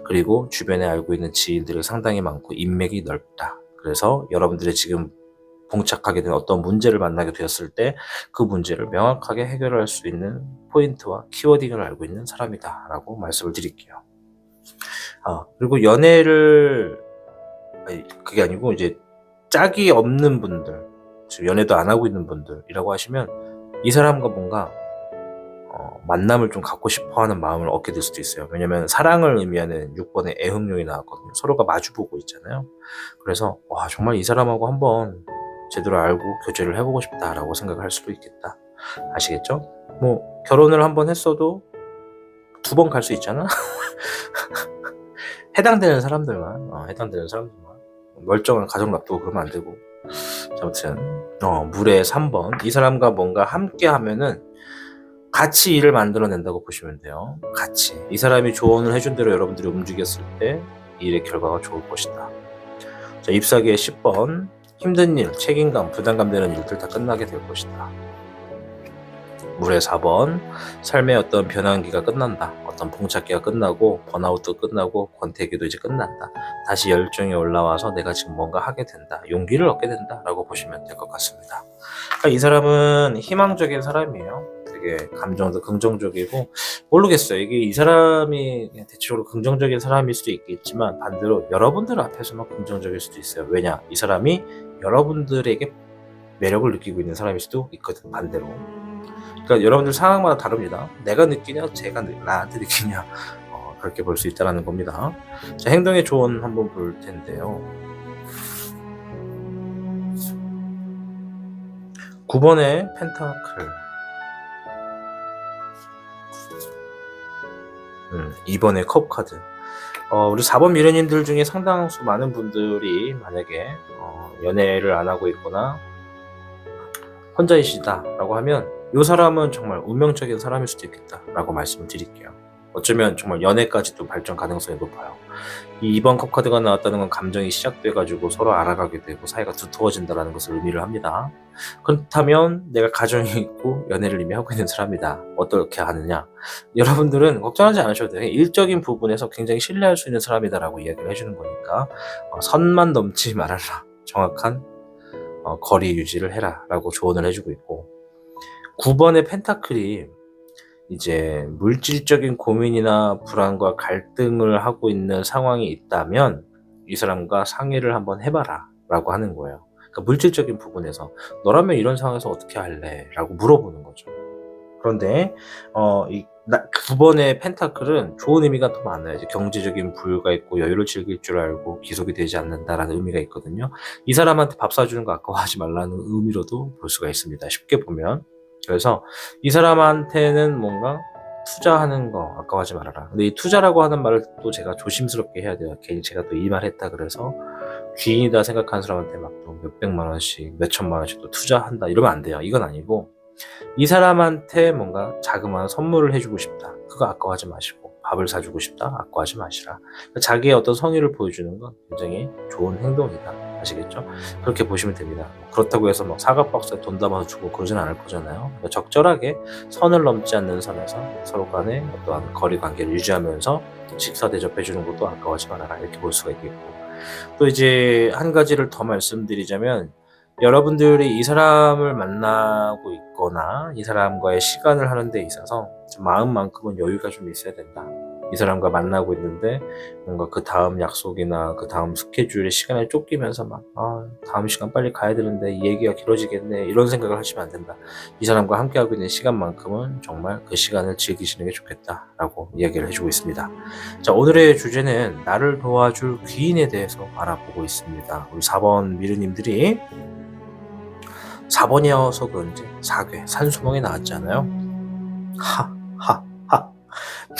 그리고 주변에 알고 있는 지인들이 상당히 많고 인맥이 넓다. 그래서 여러분들이 지금 봉착하게 된 어떤 문제를 만나게 되었을 때 그 문제를 명확하게 해결할 수 있는 포인트와 키워딩을 알고 있는 사람이다 라고 말씀을 드릴게요. 그리고 그게 아니고 이제 짝이 없는 분들, 지금 연애도 안 하고 있는 분들이라고 하시면 이 사람과 뭔가 만남을 좀 갖고 싶어하는 마음을 얻게 될 수도 있어요. 왜냐면 사랑을 의미하는 6번의 애흥룡이 나왔거든요. 서로가 마주보고 있잖아요. 그래서 정말 이 사람하고 한번 제대로 알고 교제를 해보고 싶다라고 생각을 할 수도 있겠다. 아시겠죠? 결혼을 한번 했어도 2번 갈 수 있잖아. 해당되는 사람들만 멀쩡한 가정 놔두고 그러면 안 되고. 아무튼 물의 3번, 이 사람과 뭔가 함께 하면은 같이 일을 만들어낸다고 보시면 돼요. 같이 이 사람이 조언을 해준 대로 여러분들이 움직였을 때 이 일의 결과가 좋을 것이다. 자, 잎사귀의 10번 힘든 일, 책임감, 부담감 되는 일들 다 끝나게 될 것이다. 물의 4번 삶의 어떤 변환기가 끝난다. 어떤 봉착기가 끝나고 번아웃도 끝나고 권태기도 이제 끝난다. 다시 열정이 올라와서 내가 지금 뭔가 하게 된다. 용기를 얻게 된다 라고 보시면 될 것 같습니다. 그러니까 이 사람은 희망적인 사람이에요. 되게 감정도 긍정적이고, 모르겠어요. 이게 이 사람이 대체적으로 긍정적인 사람일 수도 있겠지만 반대로 여러분들 앞에서만 긍정적일 수도 있어요. 왜냐? 이 사람이 여러분들에게 매력을 느끼고 있는 사람일 수도 있거든, 반대로. 그러니까 여러분들 상황마다 다릅니다. 내가 느끼냐, 제가 나한테 느끼냐, 그렇게 볼 수 있다는 겁니다. 자, 행동의 조언 한번 볼 텐데요. 9번의 펜타클, 2번의 컵 카드. 우리 4번 미래님들 중에 상당수 많은 분들이 만약에 연애를 안 하고 있거나 혼자이시다라고 하면 이 사람은 정말 운명적인 사람일 수도 있겠다라고 말씀을 드릴게요. 어쩌면 정말 연애까지도 발전 가능성이 높아요. 이 2번 컵 카드가 나왔다는 건 감정이 시작돼가지고 서로 알아가게 되고 사이가 두터워진다는 것을 의미를 합니다. 그렇다면 내가 가정이 있고 연애를 이미 하고 있는 사람이다. 어떻게 하느냐? 여러분들은 걱정하지 않으셔도 돼요. 일적인 부분에서 굉장히 신뢰할 수 있는 사람이다라고 이야기를 해주는 거니까 선만 넘지 말아라. 정확한 거리 유지를 해라 라고 조언을 해주고 있고, 9번의 펜타클이 이제 물질적인 고민이나 불안과 갈등을 하고 있는 상황이 있다면 이 사람과 상의를 한번 해봐라 라고 하는 거예요. 그러니까 물질적인 부분에서 너라면 이런 상황에서 어떻게 할래? 라고 물어보는 거죠. 그런데 이 9번의 펜타클은 좋은 의미가 더 많아요. 이제 경제적인 부유가 있고 여유를 즐길 줄 알고 기속이 되지 않는다라는 의미가 있거든요. 이 사람한테 밥 사주는 거 아까워하지 말라는 의미로도 볼 수가 있습니다. 쉽게 보면. 그래서 이 사람한테는 뭔가 투자하는 거 아까워하지 말아라. 근데 이 투자라고 하는 말을 또 제가 조심스럽게 해야 돼요. 괜히 제가 또 이 말 했다 그래서 귀인이다 생각하는 사람한테 막 또 몇백만 원씩 몇천만 원씩 또 투자한다 이러면 안 돼요. 이건 아니고 이 사람한테 뭔가 자그마한 선물을 해주고 싶다. 그거 아까워하지 마시고, 밥을 사주고 싶다. 아까워하지 마시라. 자기의 어떤 성의를 보여주는 건 굉장히 좋은 행동이다. 아시겠죠? 그렇게 보시면 됩니다. 그렇다고 해서 막 사과박스에 돈 담아서 주고 그러진 않을 거잖아요. 그러니까 적절하게 선을 넘지 않는 선에서 서로 간에 어떠한 거리 관계를 유지하면서 식사 대접해주는 것도 아까워하지 말아라. 이렇게 볼 수가 있겠고, 또 이제 한 가지를 더 말씀드리자면, 여러분들이 이 사람을 만나고 있거나 이 사람과의 시간을 하는 데 있어서 마음만큼은 여유가 좀 있어야 된다. 이 사람과 만나고 있는데 뭔가 그 다음 약속이나 그 다음 스케줄의 시간에 쫓기면서 막 다음 시간 빨리 가야 되는데 이 얘기가 길어지겠네 이런 생각을 하시면 안 된다. 이 사람과 함께하고 있는 시간만큼은 정말 그 시간을 즐기시는 게 좋겠다라고 이야기를 해주고 있습니다. 자, 오늘의 주제는 나를 도와줄 귀인에 대해서 알아보고 있습니다. 우리 4번 미르님들이 4번이어서 그런지 4괴 산수몽이 나왔잖아요.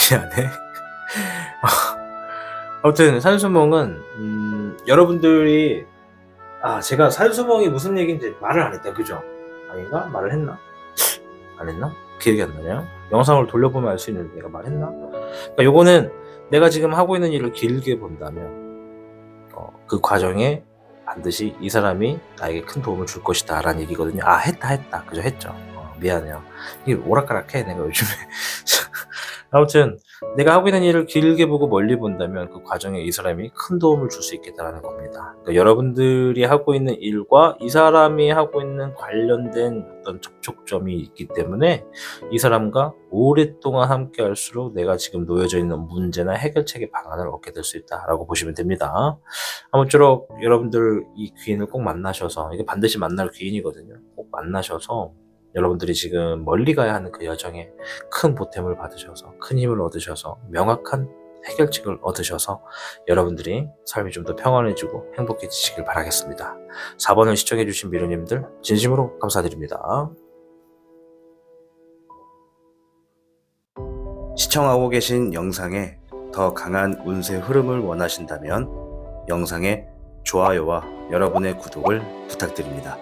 미안해. 아무튼 산수몽은 여러분들이 제가 산수몽이 무슨 얘기인지 말을 안 했다, 그죠? 아닌가? 말을 했나? 안 했나? 기억이 안 나네요. 영상을 돌려보면 알 수 있는데 내가 말했나? 그러니까 요거는 내가 지금 하고 있는 일을 길게 본다면 그 과정에 반드시 이 사람이 나에게 큰 도움을 줄 것이다 라는 얘기거든요. 했다 그죠? 했죠. 미안해요. 이게 오락가락해 내가 요즘에. 아무튼 내가 하고 있는 일을 길게 보고 멀리 본다면 그 과정에 이 사람이 큰 도움을 줄 수 있겠다는 겁니다. 그러니까 여러분들이 하고 있는 일과 이 사람이 하고 있는 관련된 어떤 접촉점이 있기 때문에 이 사람과 오랫동안 함께 할수록 내가 지금 놓여져 있는 문제나 해결책의 방안을 얻게 될 수 있다라고 보시면 됩니다. 아무쪼록 여러분들 이 귀인을 꼭 만나셔서, 이게 반드시 만날 귀인이거든요. 꼭 만나셔서 여러분들이 지금 멀리 가야 하는 그 여정에 큰 보탬을 받으셔서 큰 힘을 얻으셔서 명확한 해결책을 얻으셔서 여러분들이 삶이 좀 더 평안해지고 행복해지시길 바라겠습니다. 4번을 시청해주신 미르님들 진심으로 감사드립니다. 시청하고 계신 영상에 더 강한 운세 흐름을 원하신다면 영상의 좋아요와 여러분의 구독을 부탁드립니다.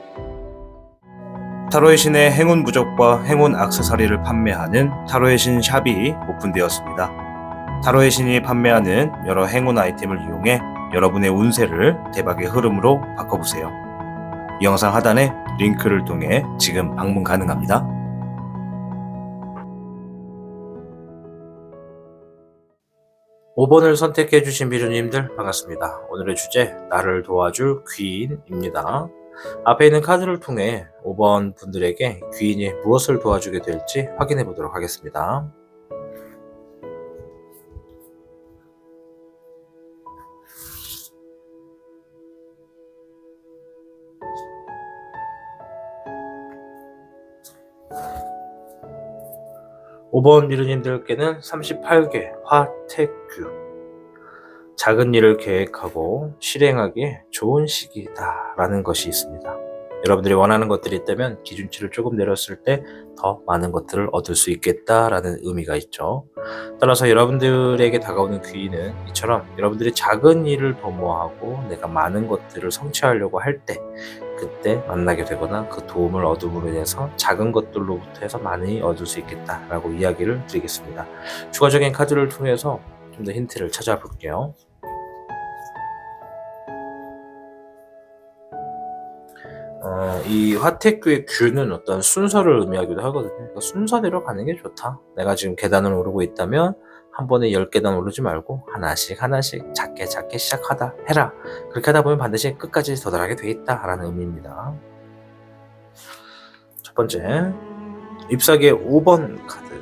타로의 신의 행운 부적과 행운 액세서리를 판매하는 타로의 신 샵이 오픈되었습니다. 타로의 신이 판매하는 여러 행운 아이템을 이용해 여러분의 운세를 대박의 흐름으로 바꿔보세요. 이 영상 하단에 링크를 통해 지금 방문 가능합니다. 5번을 선택해주신 비주님들 반갑습니다. 오늘의 주제, 나를 도와줄 귀인입니다. 앞에 있는 카드를 통해 5번 분들에게 귀인이 무엇을 도와주게 될지 확인해 보도록 하겠습니다. (5번) 미르님들께는 38개 화택규, 작은 일을 계획하고 실행하기에 좋은 시기다 라는 것이 있습니다. 여러분들이 원하는 것들이 있다면 기준치를 조금 내렸을 때 더 많은 것들을 얻을 수 있겠다라는 의미가 있죠. 따라서 여러분들에게 다가오는 귀인은 이처럼 여러분들이 작은 일을 도모하고 내가 많은 것들을 성취하려고 할 때, 그때 만나게 되거나 그 도움을 얻음으로 인해서 작은 것들로부터 해서 많이 얻을 수 있겠다라고 이야기를 드리겠습니다. 추가적인 카드를 통해서 좀 더 힌트를 찾아볼게요. 이 화택규의 규는 어떤 순서를 의미하기도 하거든요. 그러니까 순서대로 가는 게 좋다. 내가 지금 계단을 오르고 있다면 한 번에 10계단 오르지 말고 하나씩 작게 시작하다 해라. 그렇게 하다 보면 반드시 끝까지 도달하게 돼 있다라는 의미입니다. 첫 번째, 잎사귀의 5번 카드,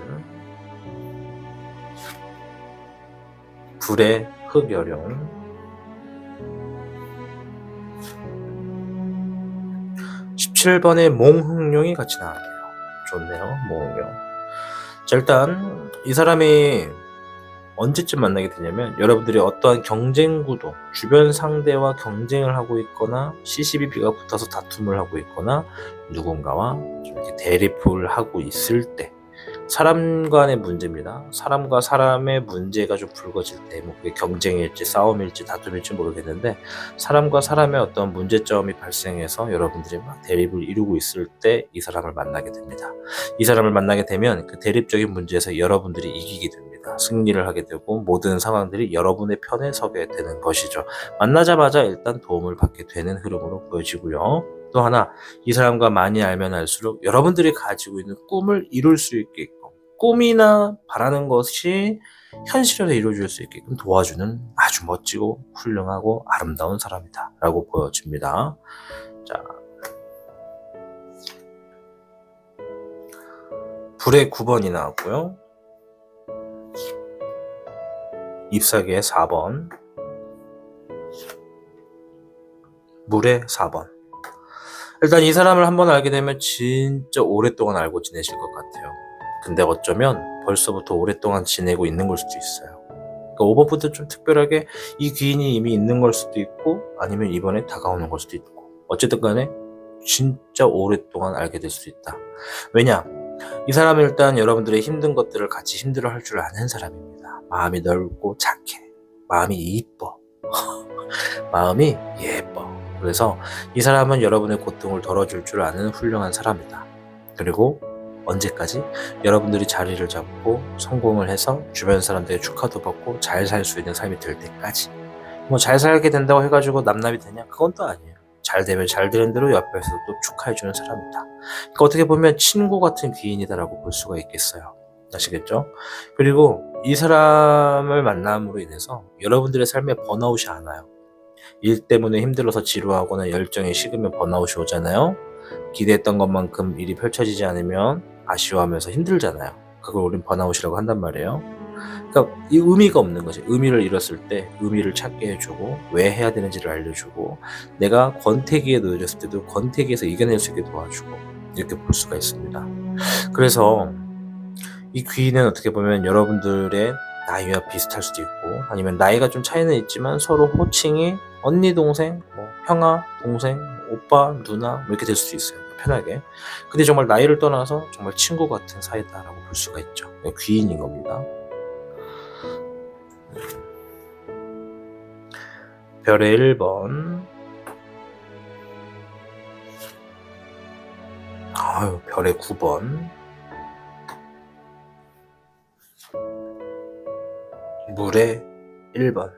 불의 흑여룡, 17번의 몽흑룡이 같이 나왔네요. 좋네요, 몽흑룡. 자, 일단 이 사람이 언제쯤 만나게 되냐면, 여러분들이 어떠한 경쟁 구도, 주변 상대와 경쟁을 하고 있거나 CCBB가 붙어서 다툼을 하고 있거나 누군가와 좀 이렇게 대립을 하고 있을 때, 사람 간의 문제입니다. 사람과 사람의 문제가 좀 불거질 때, 뭐 그게 경쟁일지 싸움일지 다툼일지 모르겠는데, 사람과 사람의 어떤 문제점이 발생해서 여러분들이 막 대립을 이루고 있을 때 이 사람을 만나게 됩니다. 이 사람을 만나게 되면 그 대립적인 문제에서 여러분들이 이기게 됩니다. 승리를 하게 되고 모든 상황들이 여러분의 편에 서게 되는 것이죠. 만나자마자 일단 도움을 받게 되는 흐름으로 보여지고요. 또 하나, 이 사람과 많이 알면 알수록 여러분들이 가지고 있는 꿈을 이룰 수 있게끔, 꿈이나 바라는 것이 현실에서 이루어질 수 있게끔 도와주는 아주 멋지고 훌륭하고 아름다운 사람이다 라고 보여집니다. 자, 불의 9번이 나왔고요, 잎사귀의 4번, 물의 4번. 일단 이 사람을 한번 알게 되면 진짜 오랫동안 알고 지내실 것 같아요. 근데 어쩌면 벌써부터 오랫동안 지내고 있는 걸 수도 있어요. 그러니까 5번 분들 좀 특별하게 이 귀인이 이미 있는 걸 수도 있고, 아니면 이번에 다가오는 걸 수도 있고, 어쨌든 간에 진짜 오랫동안 알게 될 수도 있다. 왜냐? 이 사람은 일단 여러분들의 힘든 것들을 같이 힘들어할 줄 아는 사람입니다. 마음이 넓고 착해. 마음이 이뻐. 마음이 예뻐. 그래서 이 사람은 여러분의 고통을 덜어줄 줄 아는 훌륭한 사람이다. 그리고 언제까지? 여러분들이 자리를 잡고 성공을 해서 주변 사람들의 축하도 받고 잘 살 수 있는 삶이 될 때까지. 뭐 잘 살게 된다고 해가지고 남남이 되냐? 그건 또 아니에요. 잘 되면 잘 되는 대로 옆에서 또 축하해주는 사람이다. 그러니까 어떻게 보면 친구 같은 귀인이다라고 볼 수가 있겠어요. 아시겠죠? 그리고 이 사람을 만남으로 인해서 여러분들의 삶에 번아웃이 안 와요. 일 때문에 힘들어서 지루하거나 열정이 식으면 번아웃이 오잖아요. 기대했던 것만큼 일이 펼쳐지지 않으면 아쉬워하면서 힘들잖아요. 그걸 우린 번아웃이라고 한단 말이에요. 그러니까 이 의미가 없는 거지. 의미를 잃었을 때 의미를 찾게 해주고, 왜 해야 되는지를 알려주고, 내가 권태기에 놓여졌을 때도 권태기에서 이겨낼 수 있게 도와주고, 이렇게 볼 수가 있습니다. 그래서 이 귀인은 어떻게 보면 여러분들의 나이와 비슷할 수도 있고, 아니면 나이가 좀 차이는 있지만 서로 호칭이 언니, 동생, 뭐 형아, 동생, 오빠, 누나 뭐 이렇게 될 수도 있어요. 편하게. 근데 정말 나이를 떠나서 정말 친구 같은 사이다라고 볼 수가 있죠. 귀인인 겁니다. 별의 1번, 별의 9번, 물의 1번.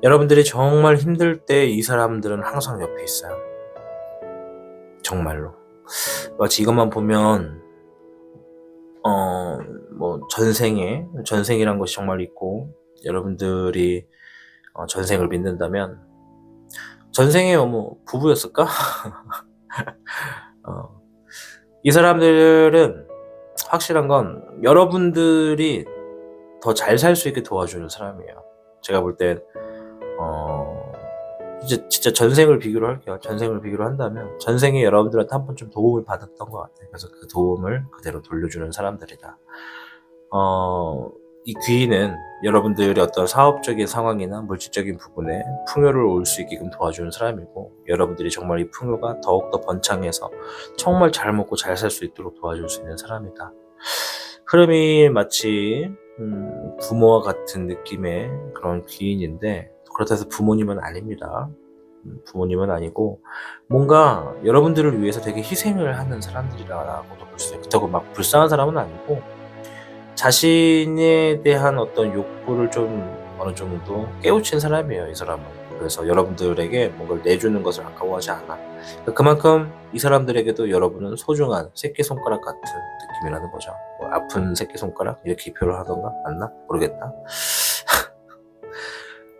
여러분들이 정말 힘들 때 이 사람들은 항상 옆에 있어요. 정말로. 마치 이것만 보면 뭐 전생이란 것이 정말 있고, 여러분들이 전생을 믿는다면 전생에 부부였을까? 이 사람들은 확실한 건 여러분들이 더 잘 살 수 있게 도와주는 사람이에요. 제가 볼 땐 이제 진짜 전생을 비교로 할게요. 전생을 비교로 한다면 전생에 여러분들한테 한 번쯤 도움을 받았던 것 같아요. 그래서 그 도움을 그대로 돌려주는 사람들이다. 이 귀인은 여러분들의 어떤 사업적인 상황이나 물질적인 부분에 풍요를 올 수 있게끔 도와주는 사람이고, 여러분들이 정말 이 풍요가 더욱더 번창해서 정말 잘 먹고 잘 살 수 있도록 도와줄 수 있는 사람이다. 흐름이 마치 부모와 같은 느낌의 그런 귀인인데, 그렇다 해서 부모님은 아닙니다. 부모님은 아니고 뭔가 여러분들을 위해서 되게 희생을 하는 사람들이라고도 볼 수 있어요. 그렇다고 막 불쌍한 사람은 아니고 자신에 대한 어떤 욕구를 좀 어느 정도 깨우친 사람이에요, 이 사람은. 그래서 여러분들에게 뭔가를 내주는 것을 아까워하지 않아. 그만큼 이 사람들에게도 여러분은 소중한 새끼손가락 같은 느낌이라는 거죠. 뭐 아픈 새끼손가락? 이렇게 표현을 하던가? 맞나? 모르겠다.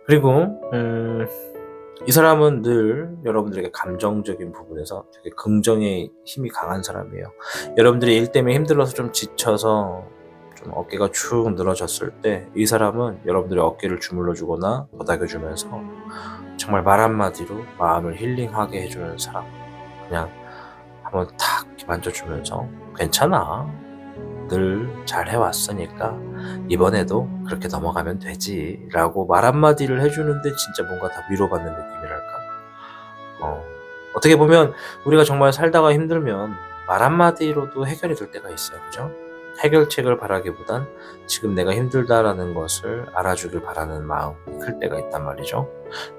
그리고 이 사람은 늘 여러분들에게 감정적인 부분에서 되게 긍정의 힘이 강한 사람이에요. 여러분들이 일 때문에 힘들어서 좀 지쳐서 좀 어깨가 축 늘어졌을 때 이 사람은 여러분들의 어깨를 주물러 주거나 보다겨주면서 정말 말 한마디로 마음을 힐링하게 해주는 사람. 그냥 한번 탁 만져주면서 괜찮아, 늘 잘 해왔으니까 이번에도 그렇게 넘어가면 되지 라고 말 한마디를 해주는데 진짜 뭔가 다 위로받는 느낌이랄까. 어떻게 보면 우리가 정말 살다가 힘들면 말 한마디로도 해결이 될 때가 있어요. 그죠? 해결책을 바라기보단 지금 내가 힘들다라는 것을 알아주길 바라는 마음이 클 때가 있단 말이죠.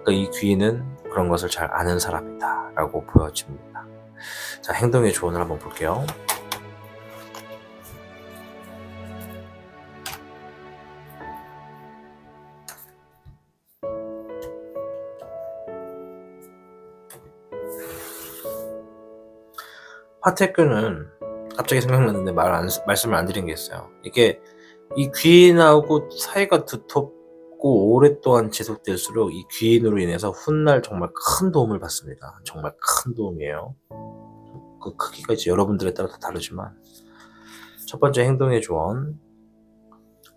그러니까 이 귀인은 그런 것을 잘 아는 사람이다 라고 보여집니다. 자, 행동의 조언을 한번 볼게요. 화태교는 갑자기 생각났는데 말씀을 안 드린 게 있어요. 이게 이 귀인하고 사이가 두텁고 오랫동안 지속될수록 이 귀인으로 인해서 훗날 정말 큰 도움을 받습니다. 정말 큰 도움이에요. 그 크기가 이제 여러분들에 따라 다 다르지만, 첫 번째 행동의 조언,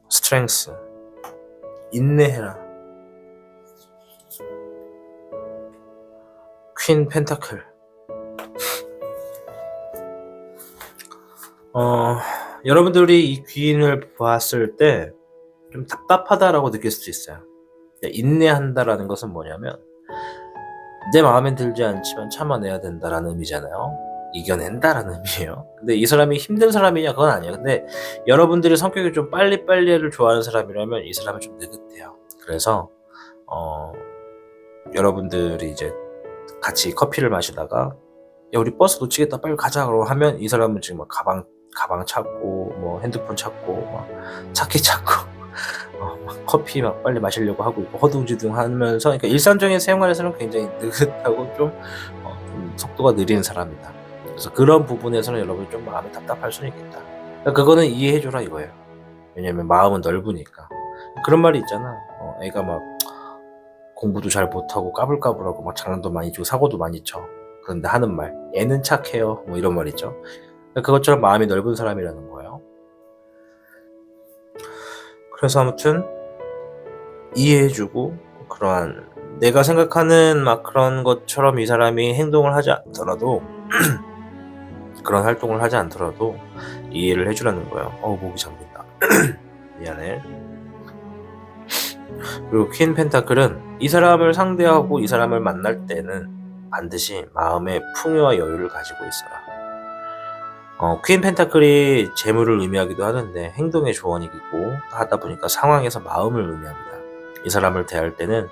스트렝스, 인내해라. 퀸 펜타클. 여러분들이 이 귀인을 봤을 때 좀 답답하다라고 느낄 수도 있어요. 인내한다라는 것은 뭐냐면 내 마음에 들지 않지만 참아내야 된다라는 의미잖아요. 이겨낸다라는 의미예요. 근데 이 사람이 힘든 사람이냐? 그건 아니에요. 근데 여러분들이 성격이 좀 빨리빨리를 좋아하는 사람이라면 이 사람은 좀 느긋해요. 그래서 여러분들이 이제 같이 커피를 마시다가 야, 우리 버스 놓치겠다, 빨리 가자 그러고 하면 이 사람은 지금 막 가방 찾고 뭐 핸드폰 찾고 막 차키 찾고 막 커피 막 빨리 마시려고 하고 있고 허둥지둥 하면서, 그러니까 일상적인 생활에서는 굉장히 느긋하고 좀 속도가 느린 사람이다. 그래서 그런 부분에서는 여러분이 좀 마음이 답답할 수는 있겠다. 그러니까 그거는 이해해줘라 이거예요. 왜냐면 마음은 넓으니까. 그런 말이 있잖아. 애가 막 공부도 잘 못하고 까불까불하고 막 장난도 많이 치고 사고도 많이 쳐. 그런데 하는 말, 애는 착해요, 뭐 이런 말 있죠. 그것처럼 마음이 넓은 사람이라는 거예요. 그래서 아무튼 이해해주고, 그러한 내가 생각하는 막 그런 것처럼 이 사람이 행동을 하지 않더라도 그런 활동을 하지 않더라도 이해를 해주라는 거예요. 목이 잠긴다. 미안해. 그리고 퀸 펜타클은 이 사람을 상대하고 이 사람을 만날 때는 반드시 마음의 풍요와 여유를 가지고 있어라. 퀸 펜타클이 재물을 의미하기도 하는데 행동의 조언이고 하다 보니까 상황에서 마음을 의미합니다. 이 사람을 대할 때는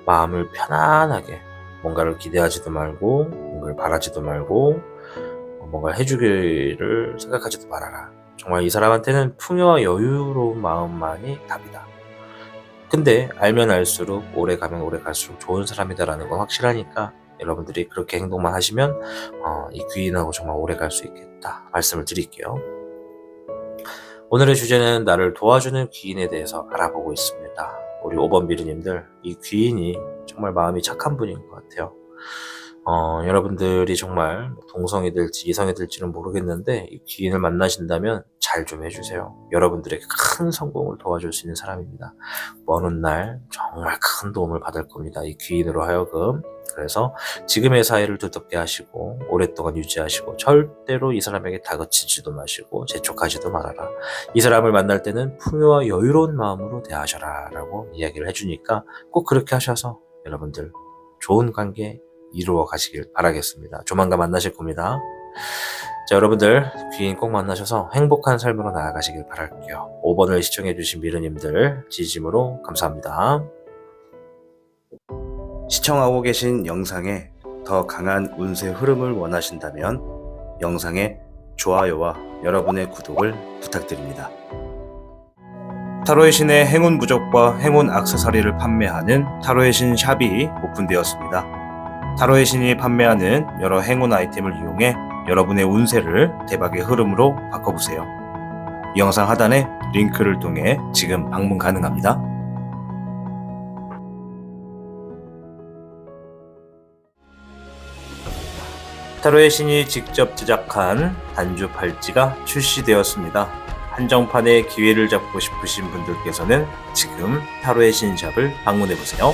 마음을 편안하게, 뭔가를 기대하지도 말고 뭔가를 바라지도 말고 뭔가를 해주기를 생각하지도 말아라. 정말 이 사람한테는 풍요와 여유로운 마음만이 답이다. 근데 알면 알수록 오래 가면 오래 갈수록 좋은 사람이다라는 건 확실하니까 여러분들이 그렇게 행동만 하시면 이 귀인하고 정말 오래 갈 수 있겠다 말씀을 드릴게요. 오늘의 주제는 나를 도와주는 귀인에 대해서 알아보고 있습니다. 우리 5번 미르님들, 이 귀인이 정말 마음이 착한 분인 것 같아요. 여러분들이 정말 동성이 될지 이성이 될지는 모르겠는데 이 귀인을 만나신다면 잘 좀 해주세요. 여러분들에게 큰 성공을 도와줄 수 있는 사람입니다. 먼 훗날 정말 큰 도움을 받을 겁니다. 이 귀인으로 하여금. 그래서 지금의 사이를 두텁게 하시고 오랫동안 유지하시고 절대로 이 사람에게 다그치지도 마시고 재촉하지도 말아라. 이 사람을 만날 때는 풍요와 여유로운 마음으로 대하셔라 라고 이야기를 해주니까 꼭 그렇게 하셔서 여러분들 좋은 관계 이루어 가시길 바라겠습니다. 조만간 만나실 겁니다. 자, 여러분들 귀인 꼭 만나셔서 행복한 삶으로 나아가시길 바랄게요. 5번을 시청해주신 미르님들 진심으로 감사합니다. 시청하고 계신 영상에 더 강한 운세 흐름을 원하신다면 영상에 좋아요와 여러분의 구독을 부탁드립니다. 타로의 신의 행운 부적과 행운 액세서리를 판매하는 타로의 신 샵이 오픈되었습니다. 타로의 신이 판매하는 여러 행운 아이템을 이용해 여러분의 운세를 대박의 흐름으로 바꿔보세요. 이 영상 하단에 링크를 통해 지금 방문 가능합니다. 타로의 신이 직접 제작한 단주 팔찌가 출시되었습니다. 한정판의 기회를 잡고 싶으신 분들께서는 지금 타로의 신샵을 방문해보세요.